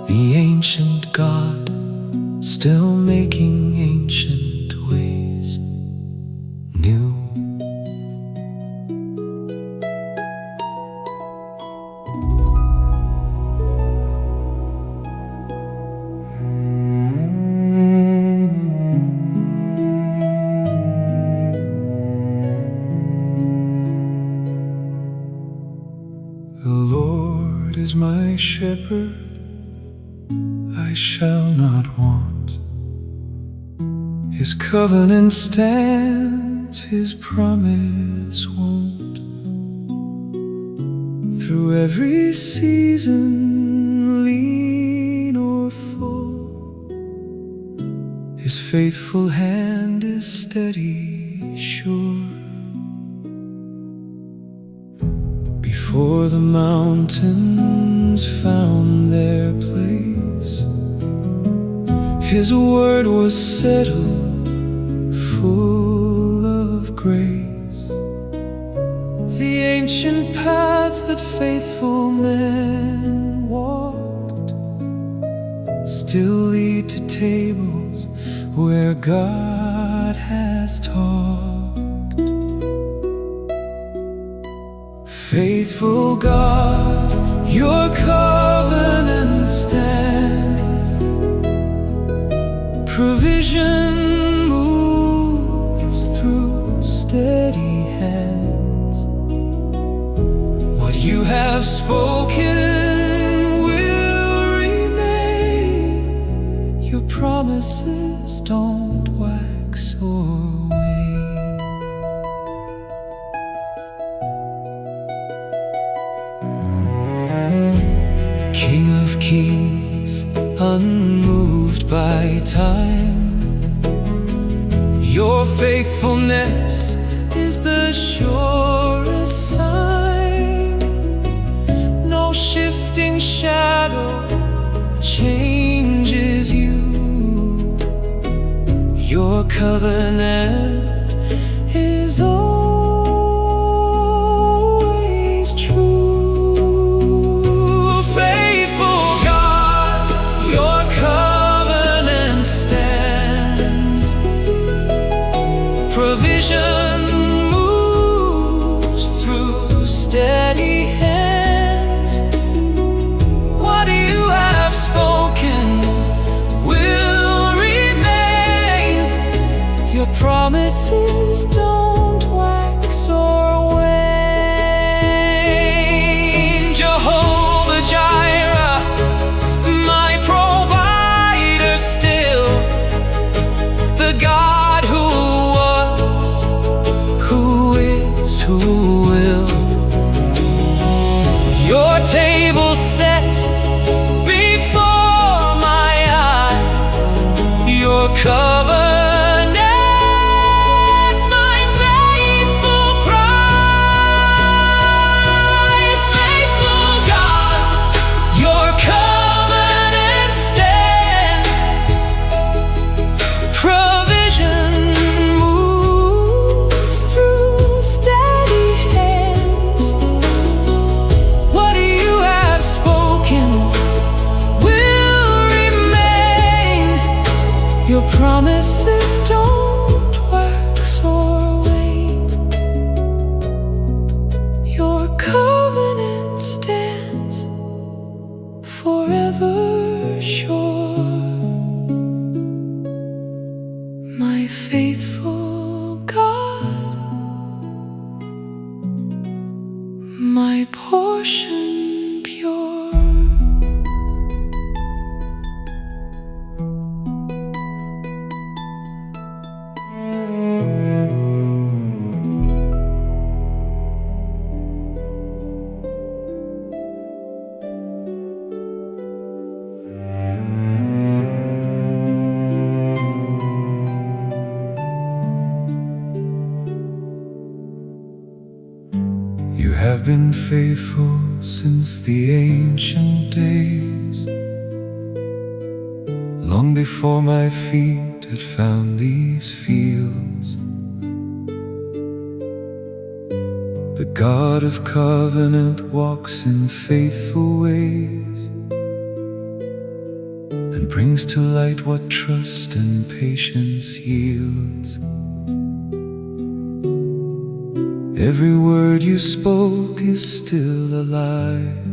The ancient God, still making ancient ways new. The Lord is my shepherd, I shall not want. His covenant stands, His promise won't. Through every season, lean or full, His faithful hand is steady, sure. Before the mountains found their place, His word was settled, full of grace. The ancient paths that faithful men walked still lead to tables where God has talked. Faithful God, your covenant stands. Provision moves through steady hands. What you have spoken will remain. Your promises promises don't wax or wane. King of kings, unmoved by time, your faithfulness is the surest sign. No shifting shadow changes you. Your covenant is always true. Faithful God, your covenant stands. Provision moves through steady hands. What you have spoken will remain. Your promises don't wax or wane. Jehovah Jireh, my provider still, the God who was, who is, who will. Your table set before my eyes, your covenant's my faithful prize. Faithful God, your covenant stands. Provision moves through steady hands. What you have spoken will remain. Your promises don't wax or wane. Your covenant stands forever sure. My faithful God, my portion pure. You have been faithful since the ancient days, long before my feet had found these fields. The God of covenant walks in faithful ways and brings to light what trust and patience yields. Every word you spoke is still alive.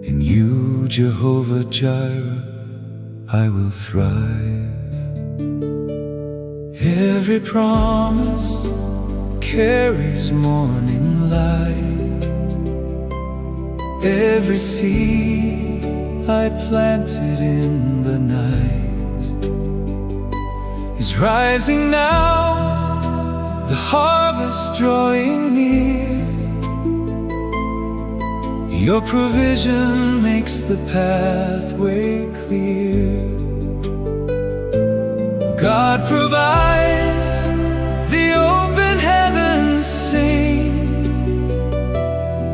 In you, Jehovah Jireh, I will thrive. Every promise carries morning light. Every seed I planted in the night is rising now, the harvest drawing near. Your provision makes the pathway clear. God provides, the open heavens sing.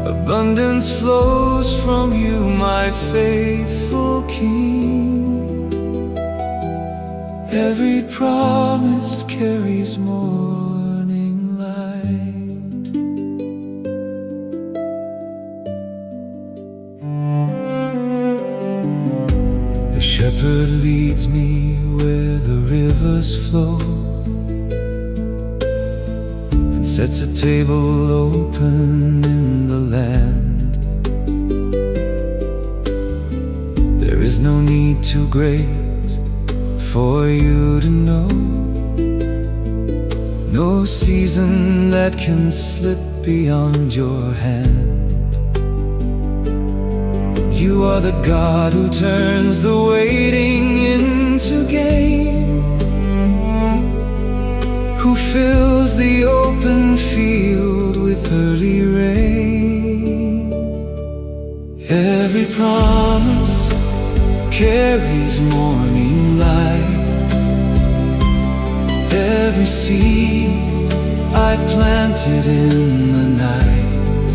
Abundance flows from you, my faithful King. Every promise carries morning light. The shepherd leads me where the rivers flow and sets a table open in the land. There is no need too great for you to know, no season that can slip beyond your hand. You are the God who turns the waiting fills the open field with early rain. Every promise carries morning light. Every seed I planted in the night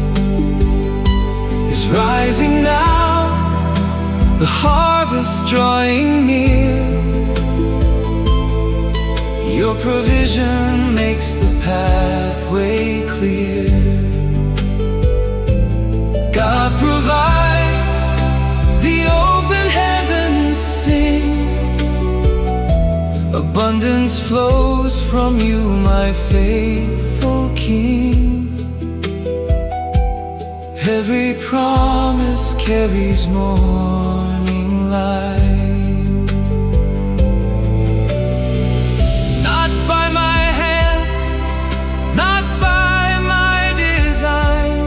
is rising now, the harvest drawing near. Your provision makes the pathway clear. God provides, the open heavens sing. Abundance flows from you, my faithful King. Every promise carries morning light. Not by my hand, not by my design.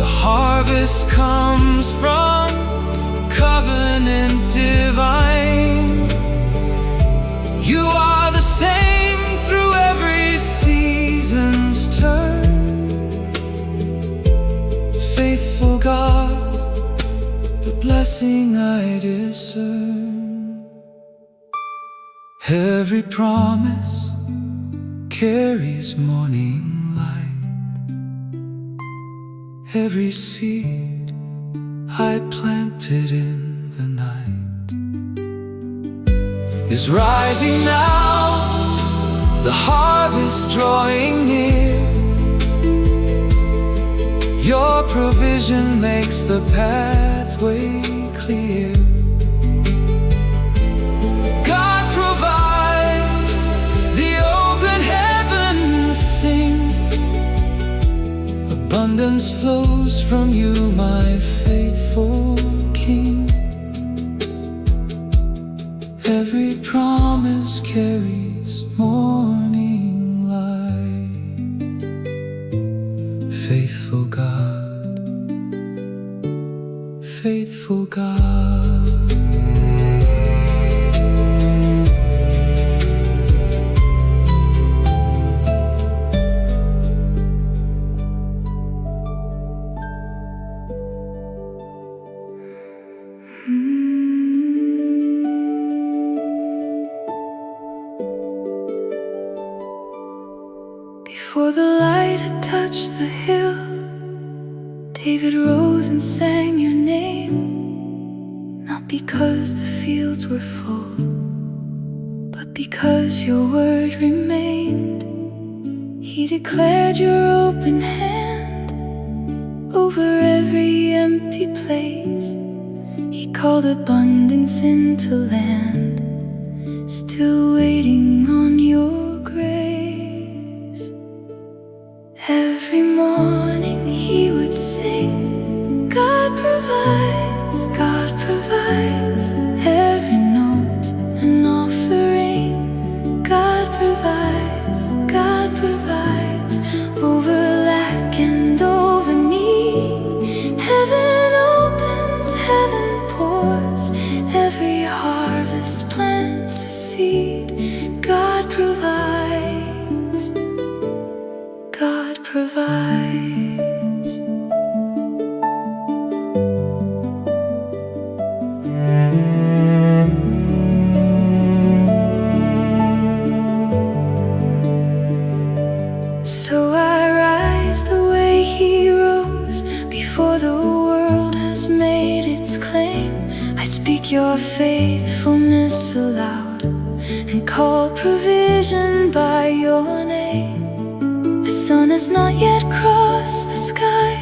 The harvest comes from covenant divine. You are the same through every season's turn. Faithful God, the blessing I discern. Every promise carries morning light. Every seed I planted in the night is rising now, the harvest drawing near. Your provision makes the pathway clear. God provides, the open heavens sing. Abundance flows from you, my faithful King. Every promise carries morning light. Faithful God, faithful God. Before the light had touched the hill, David rose and sang your name. Not because the fields were full, but because your word remained. He declared your open hand over every empty place. He called abundance into land, still waiting on your grace. Every morning he would sing, God provides, God provides. Every note an offering, God provides, God provides. Over lack and over need, heaven opens, heaven pours. Every harvest plants a seed, God provides, God provides. So I rise the way he rose, before the world has made its claim. I speak your faithfulness aloud and call provision by your name. The sun has not yet crossed the sky,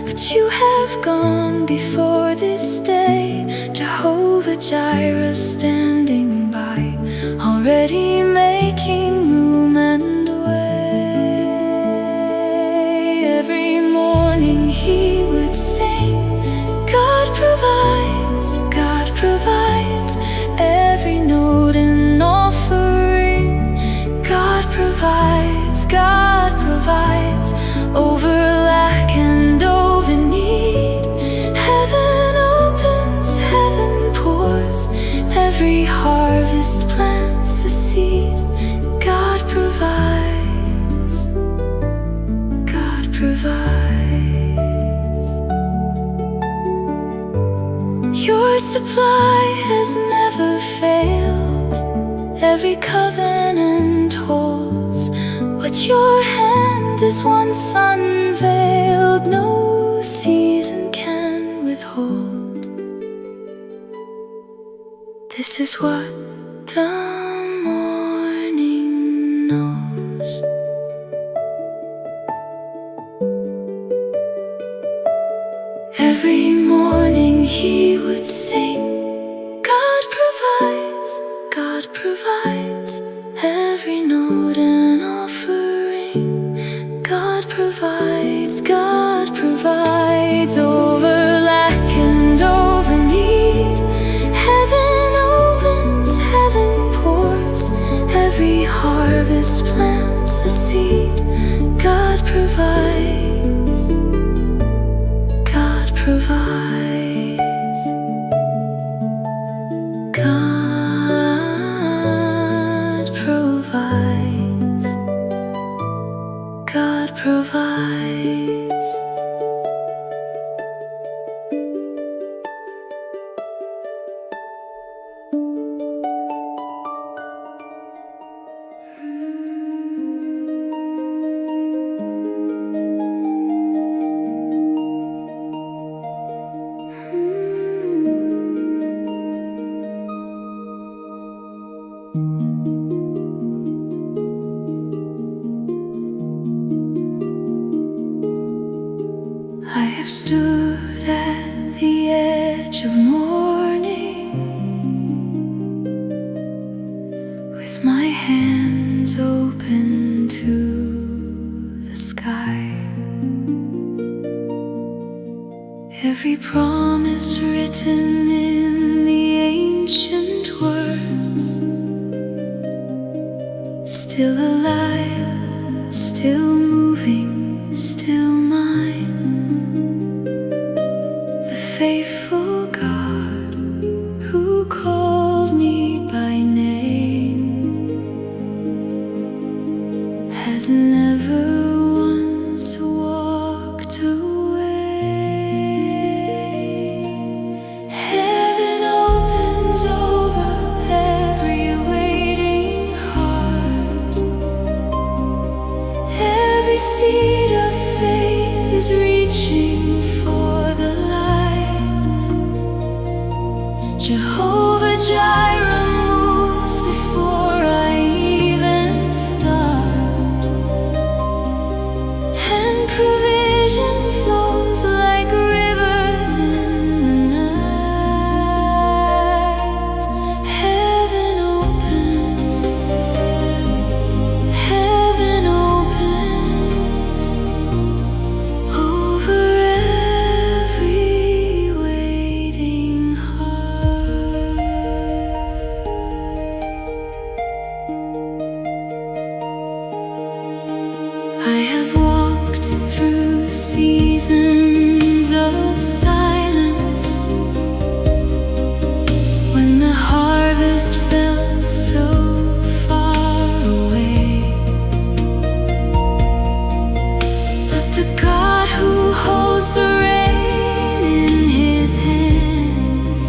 but you have gone before this day. Jehovah Jireh standing by, already making room and way. Every morning he would sing, God provides, God provides. Every note an offering, God provides, God provides. Over lack and over need, heaven opens, heaven pours. Every harvest plants a seed, God provides. supply has never failed. Every covenant holds what your hand is once unveiled. No season can withhold. This is what the morning knows. Every morning he would sing, God provides, God provides. Every note an offering, God provides, God provides. Over lack and over need, heaven opens, heaven pours. Every harvest plants a seed, God provides, God provides. God provides, God provides. I have stood at the edge of morning with my hands open to the sky. Every promise written in the ancient words, still alive, still moving, still mine. The faithful God who called me by name has never once walked away. Heaven opens over every waiting heart. Every seed of faith is reaching for the light. Jehovah Jireh moves before I even start, and provision flows like rivers in the night. Heaven opens, heaven opens over every waiting heart. I have walked through seasons of silence when the harvest felt so far away. But the God who holds the rain in his hands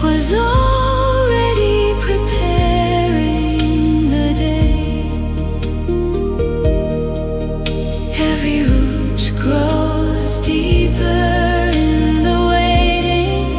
was already preparing the day. Every root grows deeper in the waiting.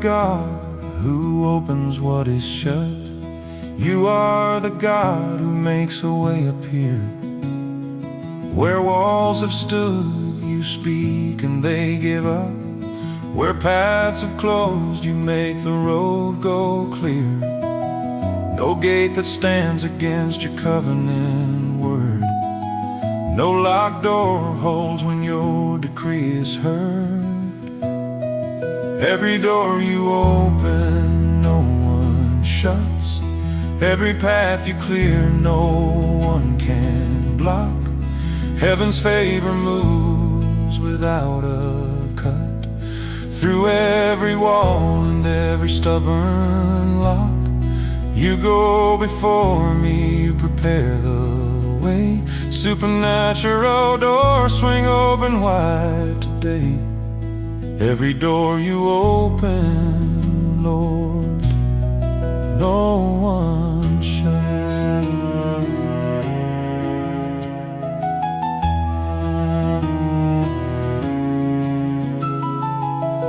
God who opens what is shut. You are the God who makes a way appear. Where walls have stood, you speak and they give up. Where paths have closed, you make the road go clear. No gate that stands against your covenant word. No locked door holds when your decree is heard. Every door you open, no one shuts. Every path you clear, no one can block. Heaven's favor moves without a cut. Through every wall and every stubborn lock, you go before me, you prepare the way. Supernatural doors swing open wide today. Every door you open, Lord, no one shuts.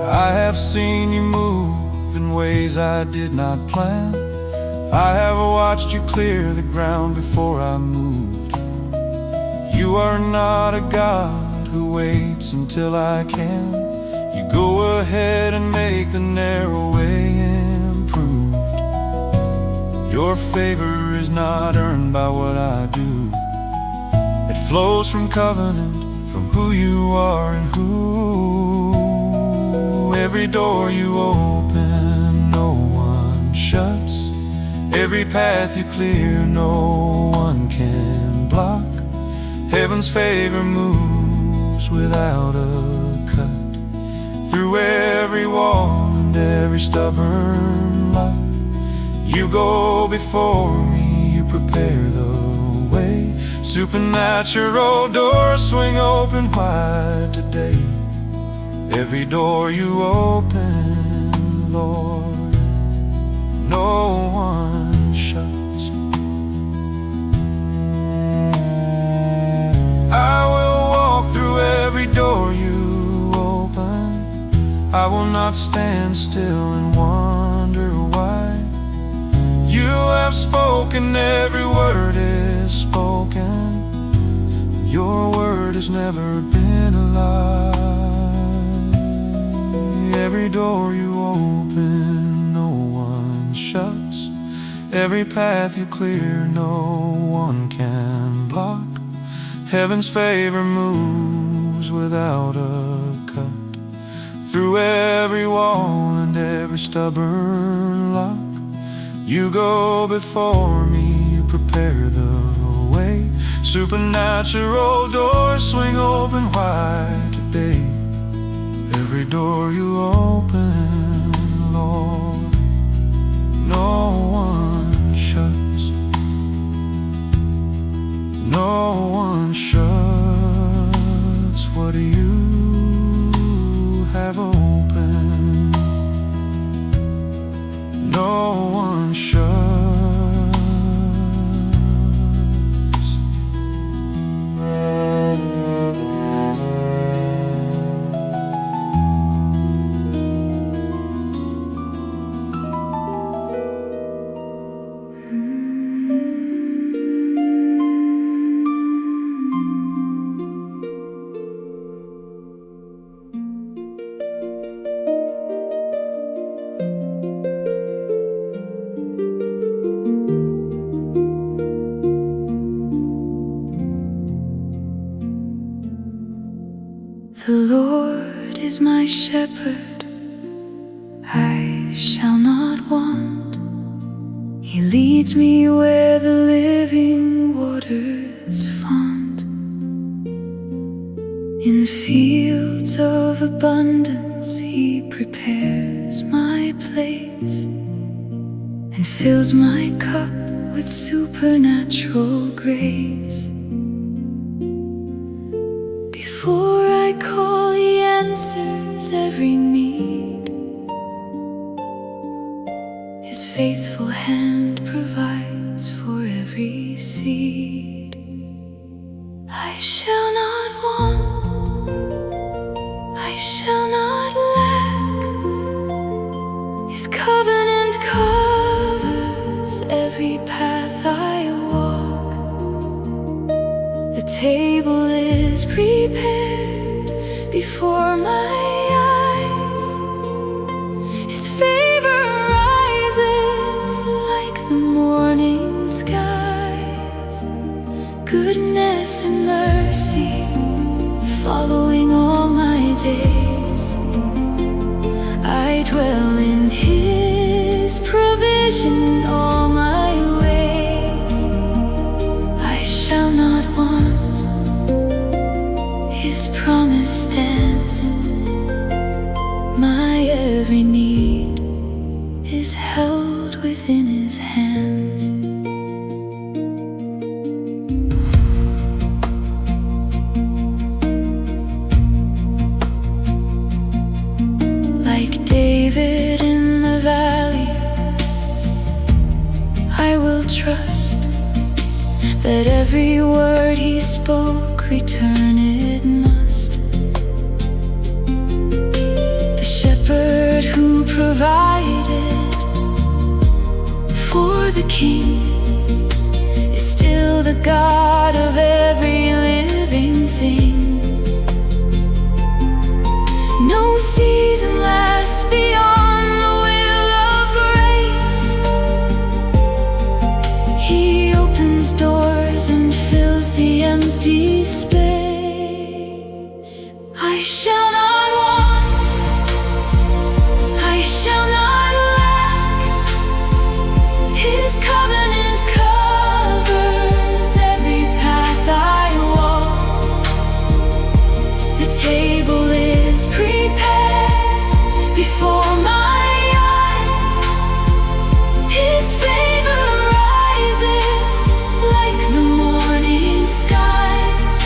I have seen you move in ways I did not plan. I have watched you clear the ground before I moved. You are not a God who waits until I can. You go ahead and make the narrow way improved. Your favor is not earned by what I do. It flows from covenant, from who you are and who. Every door you open, no one shuts. Every path you clear, no one can block. Heaven's favor moves without a cut. Through every wall and every stubborn lock, you go before me, you prepare the way. Supernatural doors swing open wide today. Every door you open, Lord, no one shuts. I will walk through every door you open. I will not stand still and wonder why. You have spoken, every word is spoken. Your word has never been a lie. Every door you open, no one shuts. Every path you clear, no one can block. Heaven's favor moves without a cut. Through every wall and every stubborn lock, you go before me, you prepare the way. Supernatural doors swing open wide today. Every door you open, Lord, no one shuts. No one shuts what you have opened. No one shuts. The Lord is my shepherd, I shall not want. He leads me where the living waters fount. In fields of abundance He prepares my place, and fills my cup with supernatural grace. Before I call, He answers every need. His faithful hand provides for every seed. I shall not want, I shall not lack. The table is prepared before my eyes. His favor rises like the morning skies. Goodness and mercy following all my days. I dwell in His provision all my ways. I shall not want. His promise stands. My every need is held within His hands. Like David in the valley, I will trust that every word He spoke, return it must. The shepherd who provided for the king is still the God of every living thing. No season lasts beyond the will of grace. He opens doors and fills the empty space. I shall not want, I shall not lack. His covenant covers every path I walk. The table is prepared before my eyes. His favor rises like the morning skies.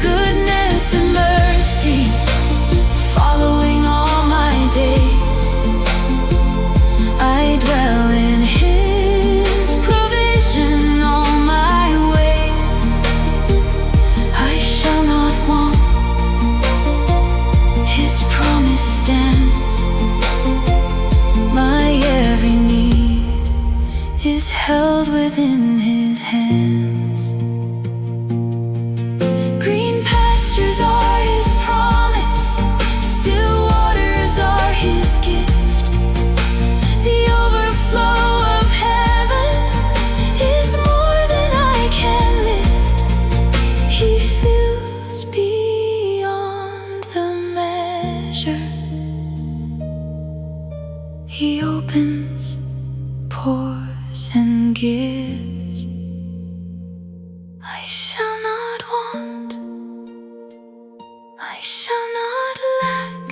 Goodness and mercy following all my days. I dwell in His provision all my ways. I shall not want. His promise stands. My every need is held within His hands. Green pastures are His promise, still waters are His gift. The overflow of heaven is more than I can lift. He fills beyond the measure. He opens, pours, and gives. I shall not want, I shall not lack.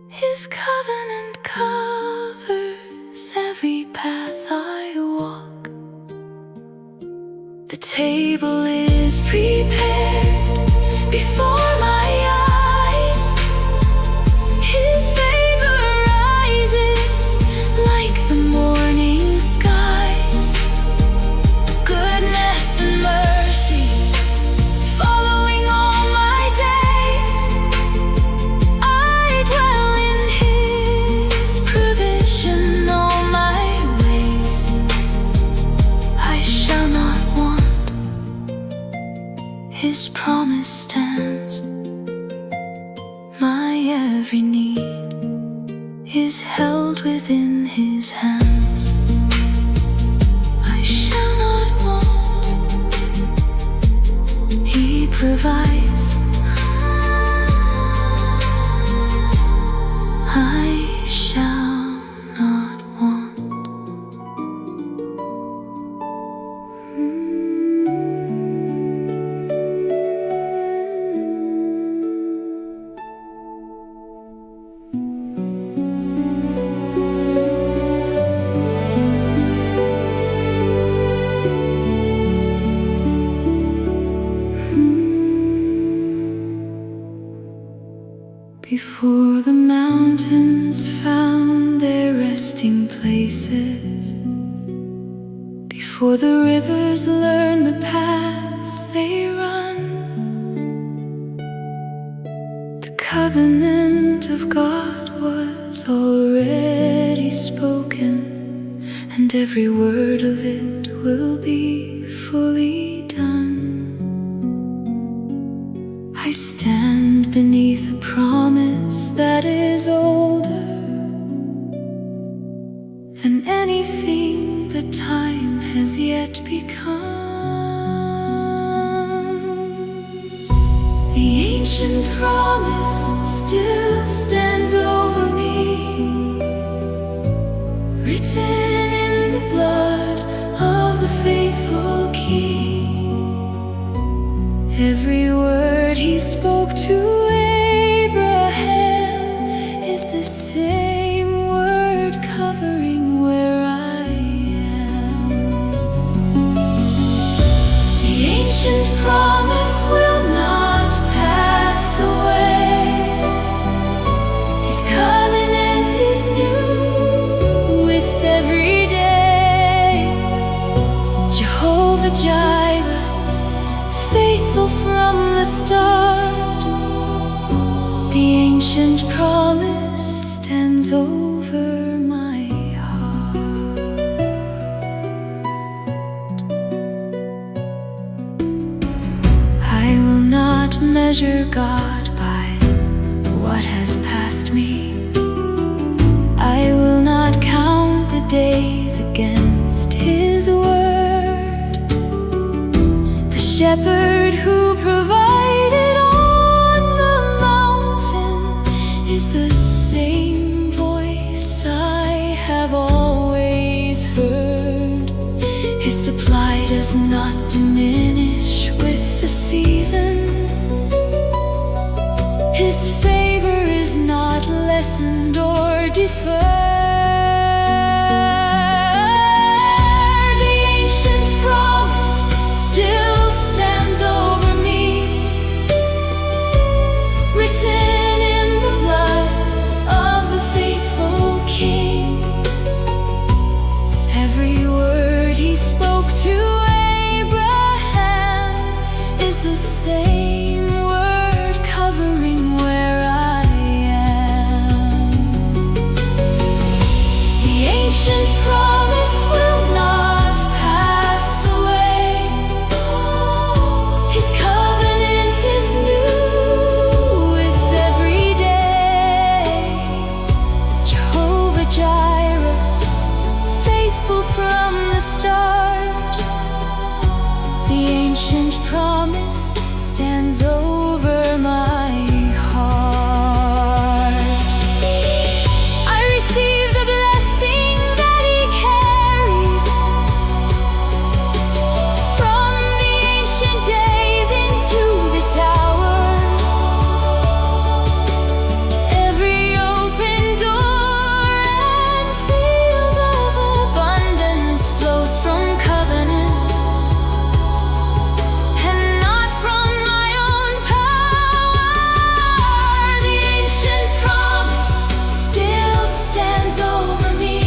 His covenant covers every path I walk. The table is prepared before my eyes. His favor rises like the morning skies. Goodness and mercy following all my days. I dwell in His provision all my ways. I shall not want. His promise stands. My every need is held within His hands. I shall not want. He provides. I shall not want. Before the mountains found their resting places, before the rivers learned the paths they run, the covenant of God was already spoken, and every word of it will be fully done. stand beneath a promise that is older than anything that time has yet become. The ancient promise still stands over me, written in the blood of the faithful King. Every word he spoke to Abraham is the same word covering where I am. The ancient promise will not pass away. His covenant is new with every day. Jehovah Jireh, faithful from the start, the ancient promise stands over my heart. I will not measure God by what has passed me. I will not count the days against His word. The shepherd who provided on the mountain is the same voice I have always heard. His supply does not diminish with the season. His favor is not lessened or deferred. The ancient promise still stands over me, written in the blood of the faithful King. Every word he spoke to Abraham is the same word covering where I am. The ancient promise will not pass away. His covenant is new with every day. Jehovah Jireh, faithful from the start, the ancient promise stands over my heart. I receive the blessing that He carried from the ancient days into this hour. Every open door and field of abundance flows from covenant and not from my own power. The ancient promise still stands over me,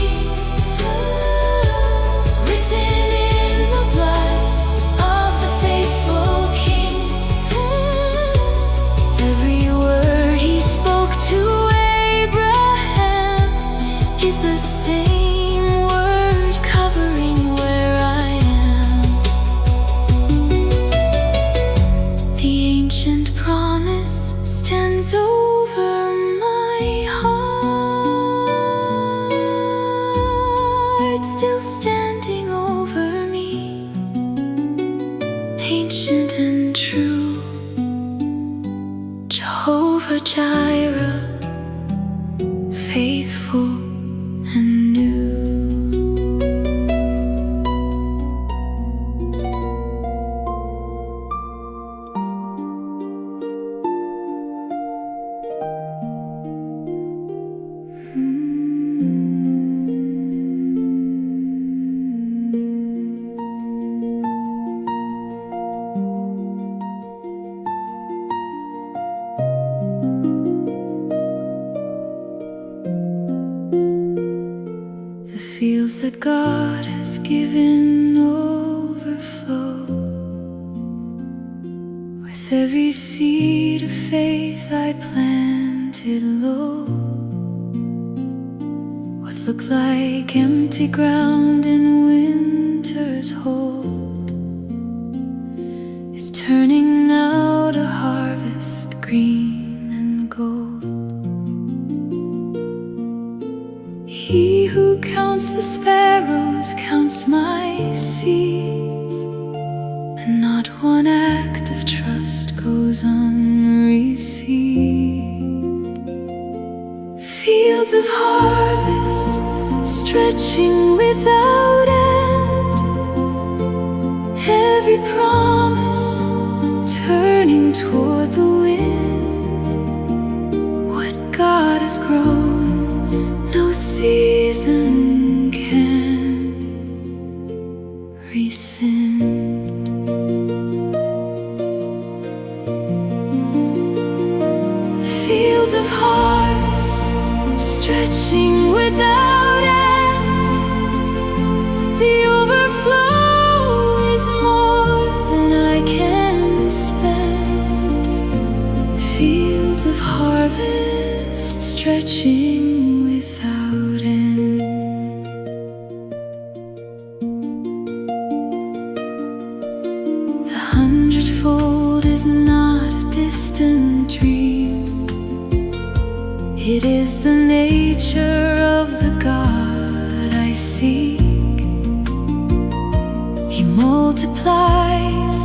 written in the blood of the faithful King. Every word he spoke to Abraham is the same word covering where I am. The ancient promise stands over my heart, still standing over me, ancient and true. Jehovah Jireh, faithful and new. The fields that God has given overflow. With every seed of faith I planted low, what looked like empty ground in winter's hold is turning now to harvest green and gold. He who counts the sparrows counts my seeds, and not one act of trust goes unreceived. Fields of harvest stretching without end, every promise turning toward the wind. What God has grown, no season can rescind. Fields of harvest stretching without end, the overflow is more than I can spend. Fields of harvest stretching without end. The hundredfold is not a distant dream. It is the nature of the God I seek. He multiplies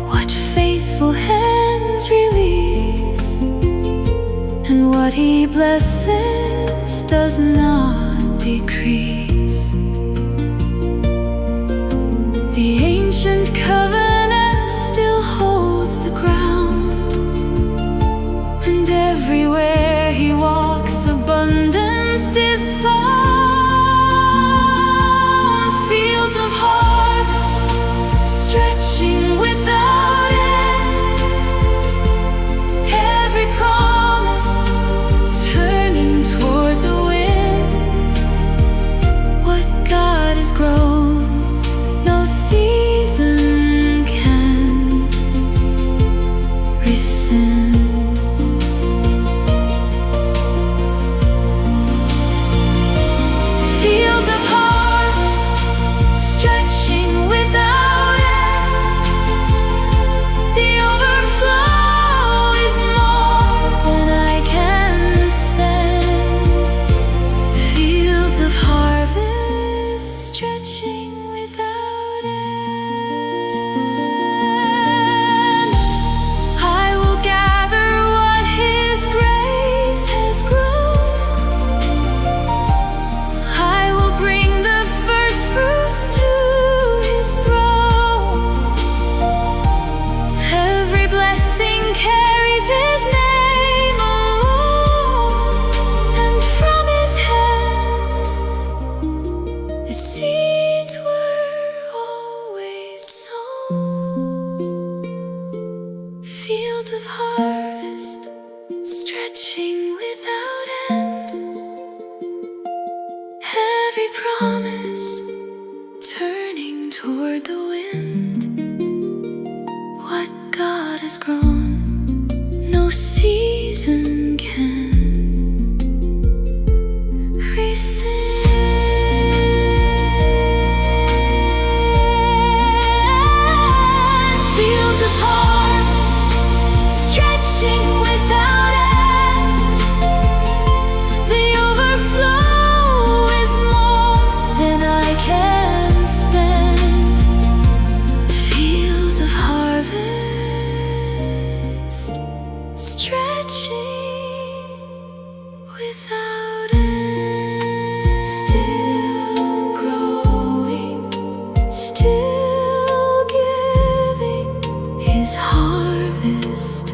what faithful hands release, and what He blesses does not decrease. The ancient covenant still holds the ground, and everywhere He walks, abundance is found. Fields of harvest stretching without end, every promise turning toward the wind. What God has grown, no season can rescind. Fields of harvest stretching without end, the overflow is more than I can spend. Fields of harvest stretching without end. I will gather what His grace has grown. I will bring the first fruits to His throne. Every blessing carries His name alone, and from His hand the seeds were always sown. Fields of harvest stretching without end, every promise turning toward the wind. What God has grown, no season can rescind. Fields of harvest stretching without end, the overflow is more than I can spend. Fields of harvest stretching without end, still growing, still giving. His harvest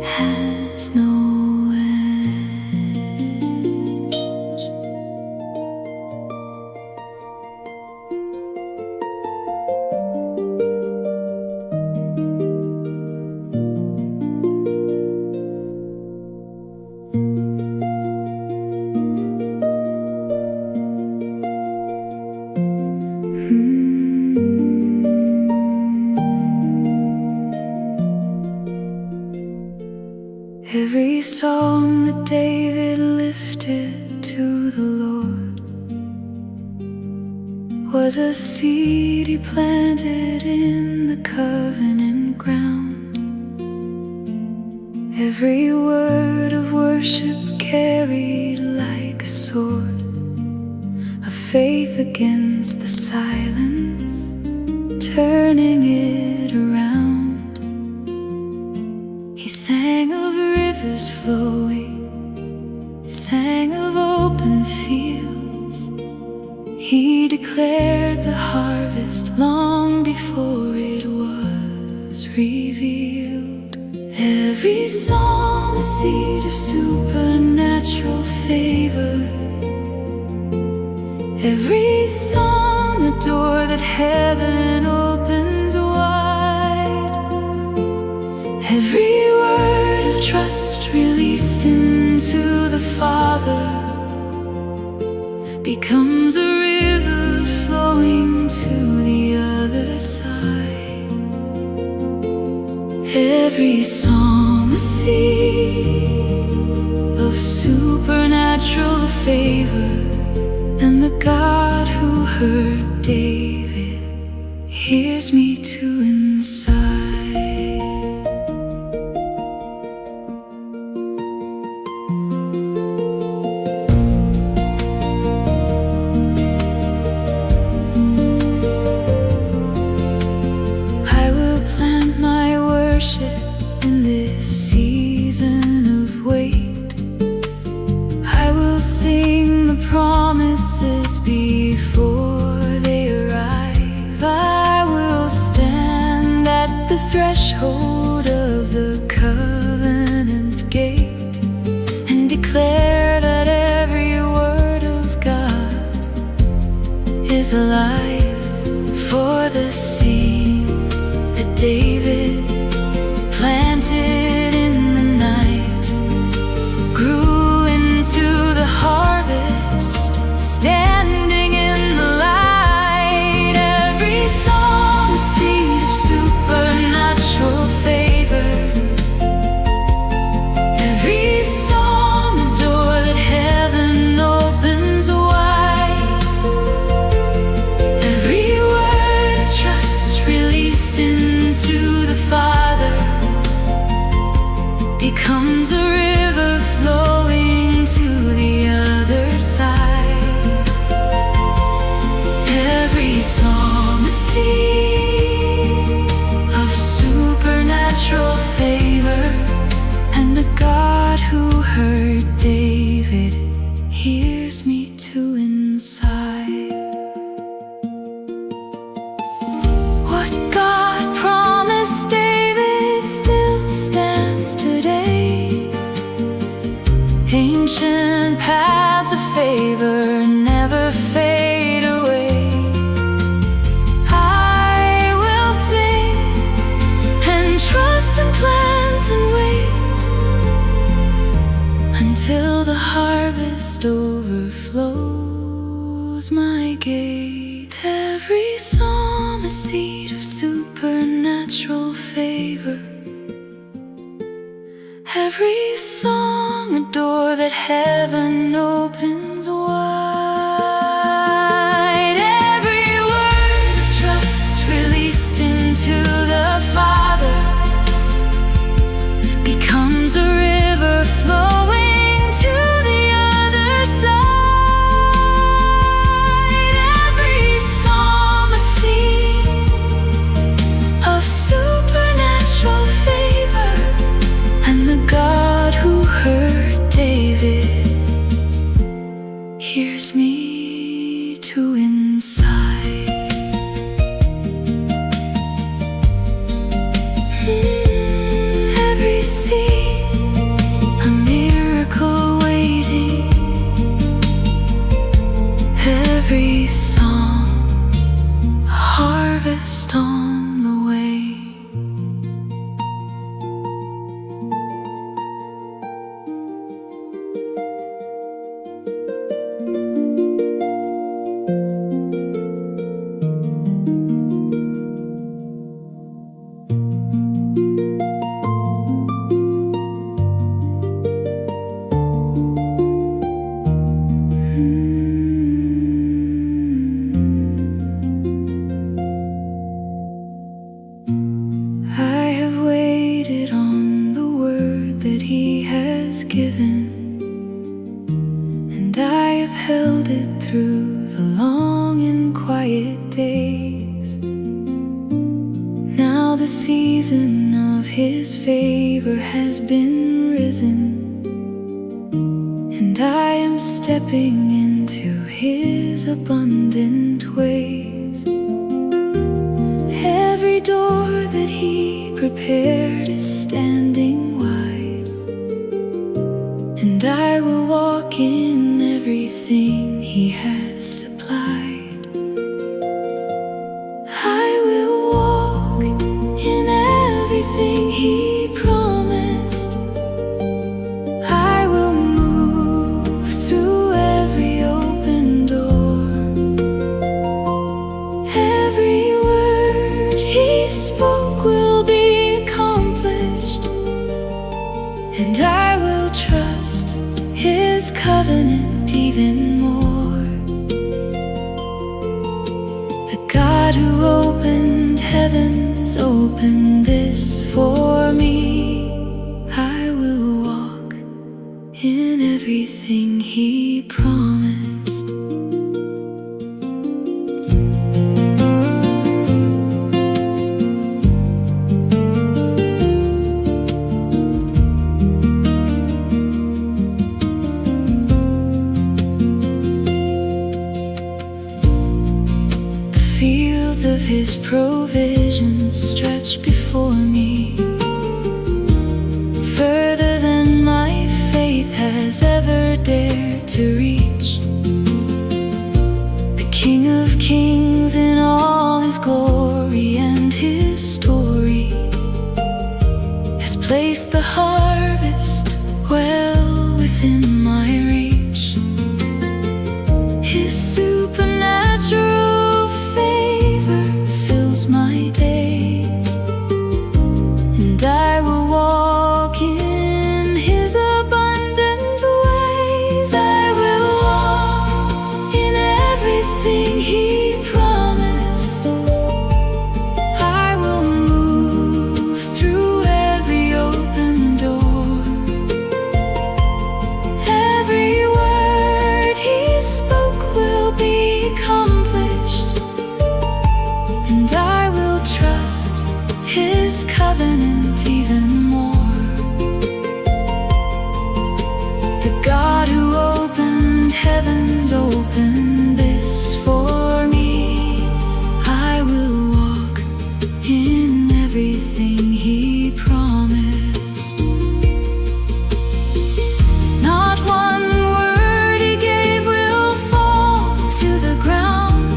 has no end. Every song that David lifted to the Lord was a seed he planted in the covenant ground. Every word of worship carried like a sword, a faith against the silence, turning it around. He sang of rivers flowing, sang of open fields. He declared the harvest long before it was revealed. Every psalm a seed of supernatural favor, every song a door that heaven opens wide, every word of trust released into the Father becomes a river flowing to the other side. Every song a seed of supernatural favor, and the God who heard David hears me too inside. I will plant my worship in this season of wait. I will sing the promises before they arrive. I will stand at the threshold of the covenant gate and declare that every word of God is alive. For the seed that David planted in the night grew into the harvest, standing in the light. Every song a seed of supernatural favor, every song a door that heaven opens wide, every word of trust released into the Father becomes a river flowing to the other side. Every song a seed of supernatural favor, and the God who heard David hears me too inside. What God promised David still stands today. Ancient paths of favor never fade away. I will sing and trust and plant and wait until the harvest overflows my gate. Every psalm a seed of supernatural favor, every song a door that heaven opens wide, every word of trust released into the Father becomes a river flowing to the other side. Every psalm a seed of supernatural favor, and the God who heard David hears me too inside. Every seed a miracle waiting, every song a harvest on the way. given, and I have held it through the long and quiet days. Now the season of His favor has been risen, and I am stepping into His abundant ways. Every door that He prepared is standing wide, and I will walk in everything He has supplied. I will walk in everything He promised. I will move through every open door. Every word He spoke will be accomplished, and I will trust His covenant even more. The God who opened heavens opened this for me. I will walk in everything He promised. The fields of His provision stretch before me, further than my faith has ever dared to reach. The King of Kings in all His glory and His story has placed the harvest well within my reach. His supernatural favor fills my days, and I will walk in His abundant ways. I will walk in everything He promised. I will move through every open door. Every word He spoke will be accomplished, and I will trust His covenant even more. The God who opened heavens opened this for me. I will walk in everything He promised. Not one word He gave will fall to the ground.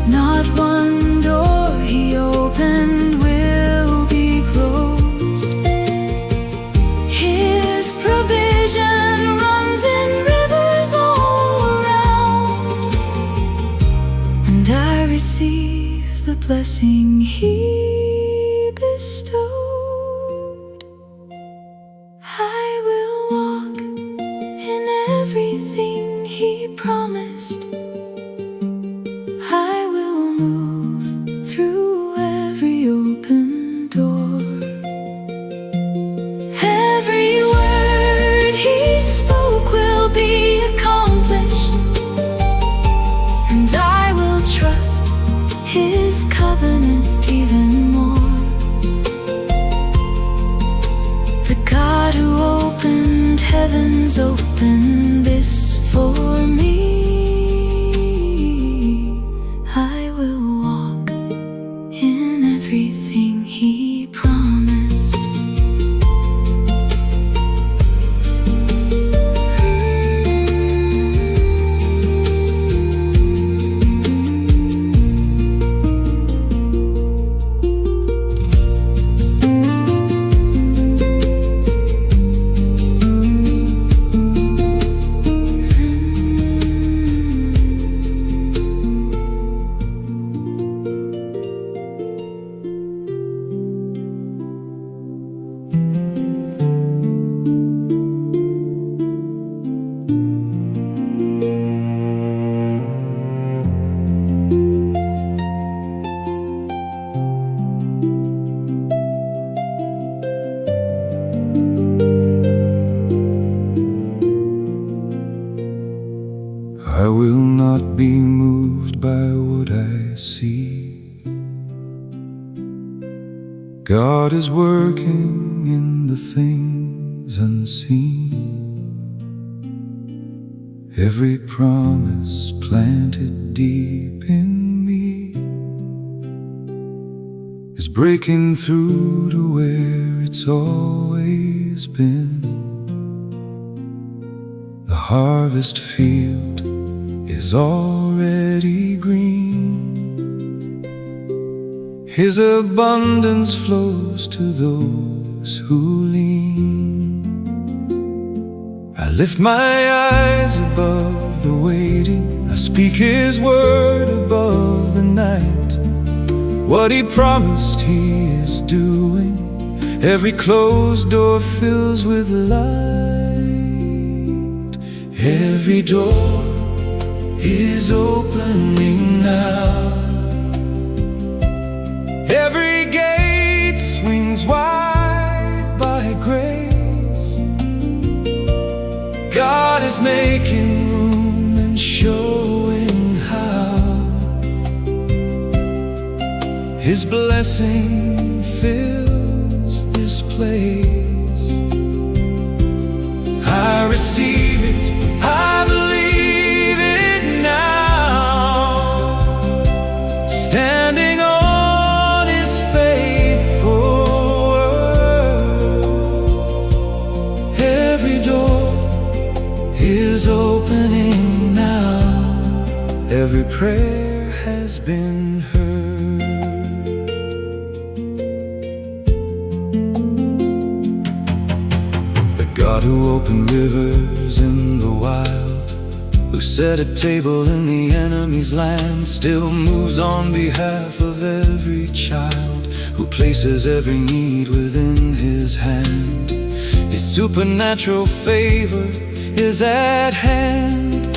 Not one door He opened will be closed. His provision runs in rivers all around, and I receive the blessing He bestowed. I will walk in everything He promised. I will move through every open door. Every word He spoke will be accomplished, and I will trust His covenant even more. The God who opened heavens opened this for me. I will walk in everything He promised. God is working in the things unseen. Every promise planted deep in me is breaking through to where it's always been. The harvest field is already green. His abundance flows to those who lean. I lift my eyes above the waiting. I speak His word above the night. What He promised He is doing. Every closed door fills with light. Every door is opening now. Every gate swings wide by grace. God is making room and showing how. His blessing fills this place. I receive it, I believe it now. Standing on His faithful word. Every door is opening now. Every prayer has been heard. The God who opened rivers in the wild, who set a table in the enemy's land, still moves on behalf of every child, who places every need within His hand. His supernatural favor is at hand.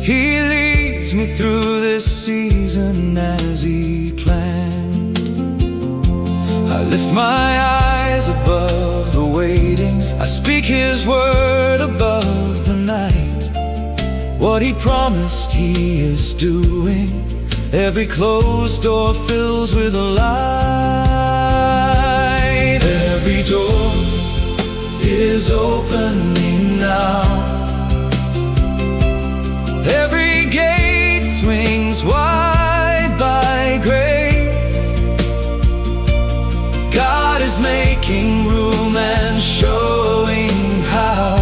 He leads me through this season as He planned. I lift my eyes above the waiting. I speak His word above the night. What He promised He is doing. Every closed door fills with a light. Every door is opening now. Every gate swings wide by grace. God is making room and showing how.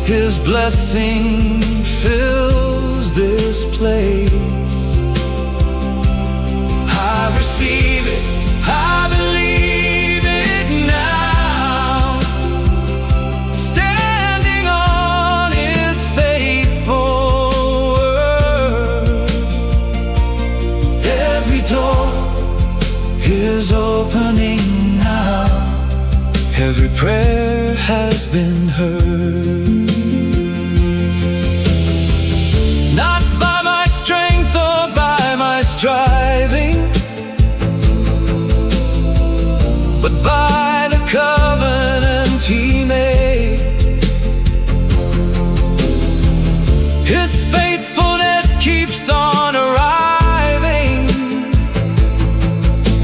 His blessing fills this place. I receive it, I believe it now. Standing on His faithful word. Every door is opening now. Every prayer has been heard. Not by my strength or by my striving, but by the covenant He made. His faithfulness keeps on arriving.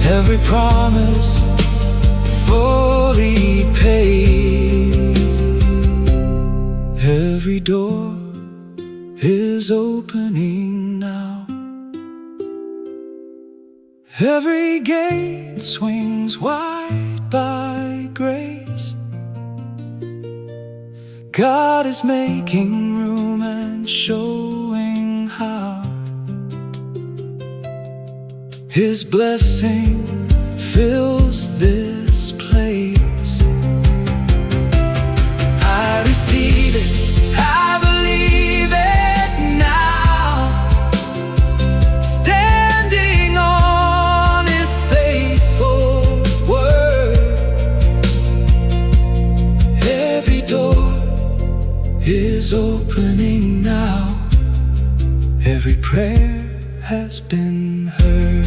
Every promise fully paid. Every door is opening now. Every gate swings wide by grace. God is making room and showing how. His blessing fills this place. I receive it, I believe it now. Standing on His faithful word. Every door is opening now. Every prayer has been heard.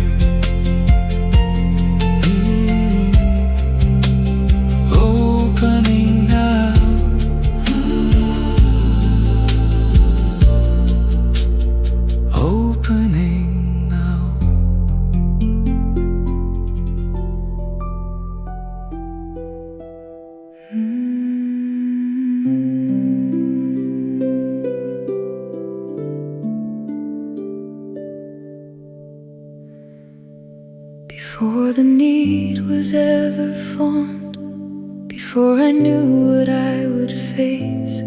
Opening now. Opening now. before the need was ever formed, before I knew what I would face.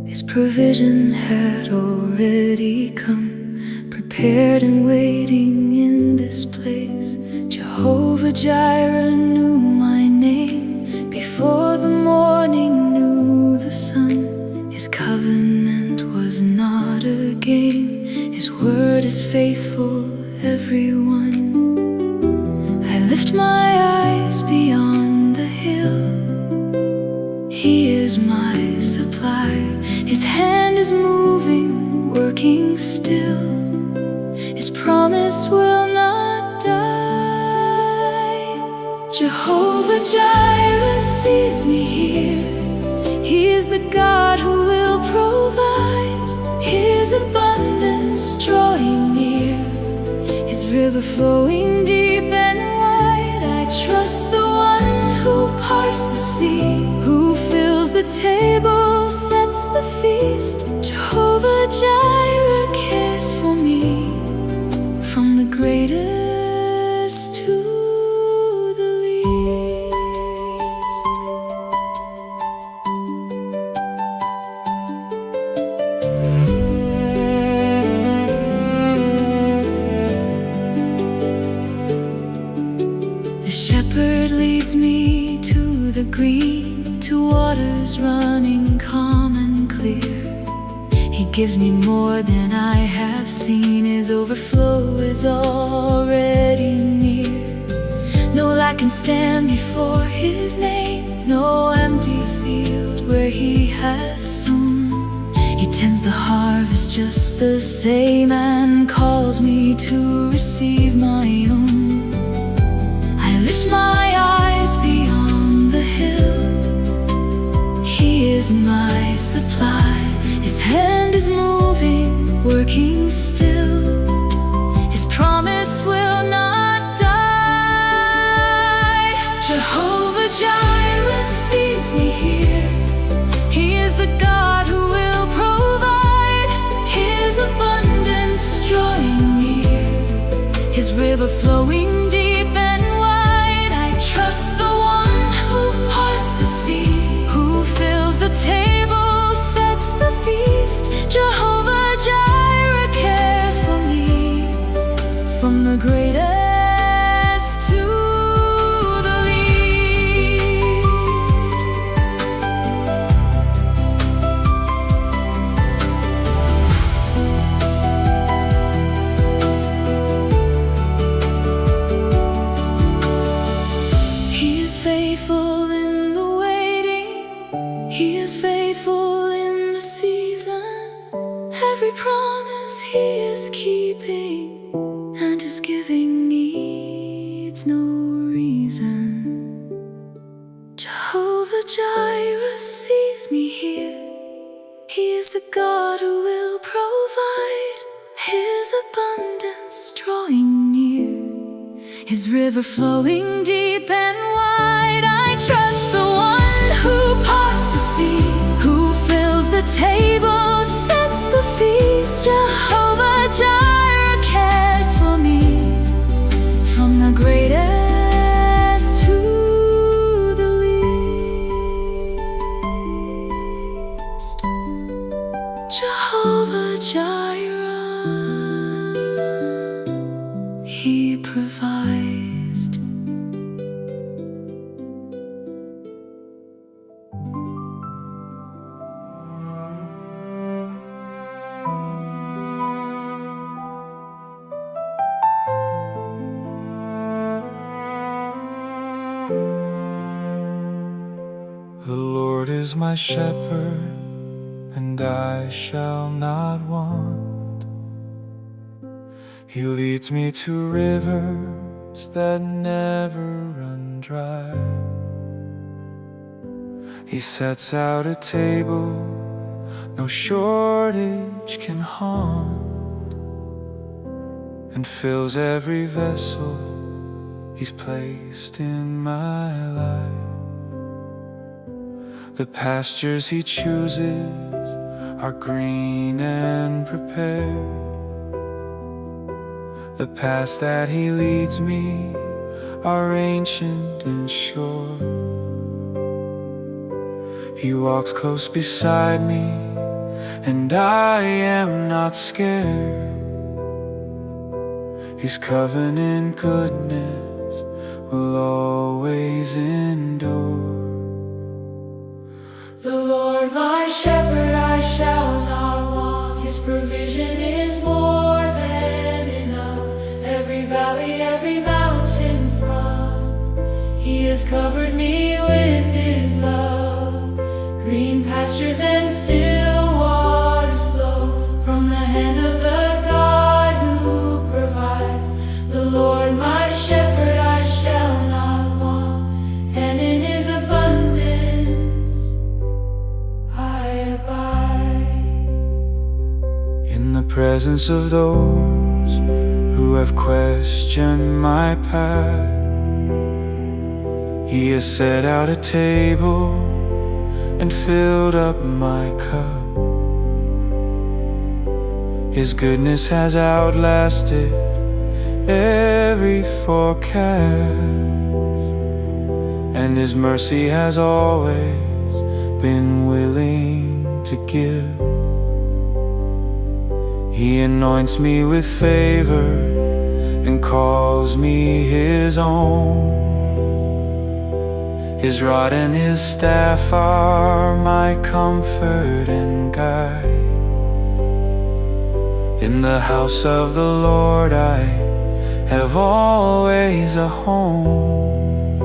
His provision had already come, prepared and waiting in this place. Jehovah Jireh knew my name before the morning knew the sun. His covenant was not a game, His word is faithful, everyone. I lift my eyes beyond the hill. He is my supply. His hand is moving, working still. His promise will not die. Jehovah Jireh sees me here. He is the God who will provide. His abundance drawing near, His river flowing deep and wide. I trust the one who parts the sea, who fills the table, sets the feast. Jehovah Jireh cares for me, from the greatest to the least. The shepherd leads me to the green, to waters running calm and clear. He gives me more than I have seen. His overflow is already near. No lack can stand before His name, no empty field where He has sown. He tends the harvest just the same and calls me to receive my own. I lift my eyes beyond the hill. He is my supply. His hand is moving, working still. His promise will not die. Jehovah Jireh sees me here. He is the God who will provide. His abundance drawing near, His river flowing deep and wide. I trust the one who parts the sea, who fills the table, sets the feast. Jehovah Jireh cares for me, from the greatest to the least. He is faithful in the waiting. He is faithful in the season. Every promise He is keeping, and His giving needs no reason. Jehovah Jireh sees me here. He is the God who will provide. His abundance drawing near, His river flowing deep and wide. I trust the one who parts the sea, who fills the table, sets the feast. Jehovah Jireh cares for me, from the greatest to the least. Jehovah Jireh, He provides. The Lord is my shepherd, and I shall not want. He leads me to rivers that never run dry. He sets out a table no shortage can harm, and fills every vessel He's placed in my life. The pastures He chooses are green and prepared. The paths that He leads me are ancient and sure. He walks close beside me, and I am not scared. His covenant goodness will always endure. The Lord my shepherd, I shall not want. His provision is more than enough. Every valley, every mountain front, He has covered me with His love. Green pastures and still waters flow from the hand of the God who provides. The Lord my shepherd, I shall not want, and in His abundance I abide. In the presence of those who have questioned my path, He has set out a table and filled up my cup. His goodness has outlasted every forecast, and His mercy has always been willing to give. He anoints me with favor and calls me His own. His rod and His staff are my comfort and guide. In the house of the Lord I have always a home,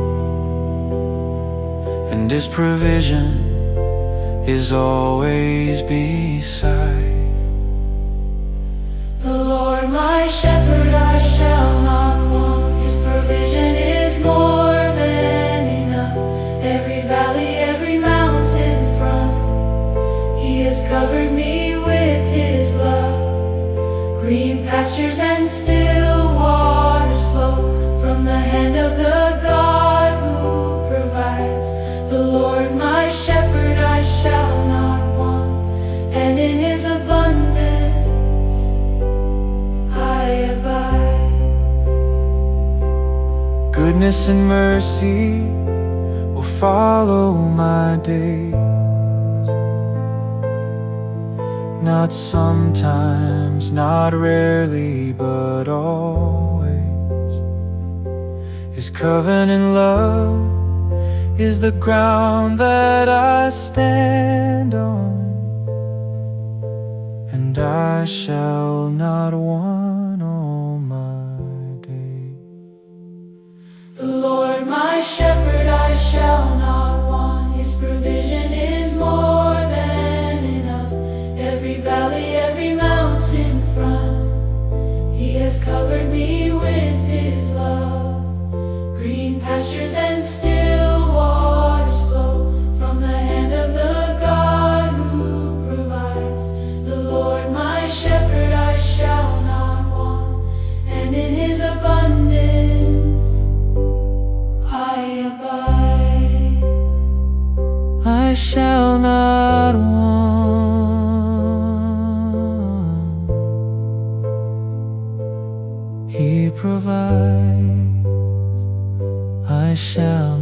and His provision is always beside. The Lord my shepherd, I shall not want. His provision is more than enough. Every valley, every mountain front, He has covered me with His love. Green pastures and still waters flow from the hand of the God who provides. The Lord my shepherd, I shall not want, and in His abundance I abide. Goodness and mercy will follow my days. Not sometimes, not rarely, but always. His covenant love is the ground that I stand on, and I shall not want all my days. The Lord my shepherd, I shall not want. His provision is more than enough. Every valley, every mountain front, He has covered me with His love. Green pastures and still waters flow from the hand of the God who provides. The Lord my shepherd, I shall not want, and in His abundance I abide. I shall not want. He provides. I shall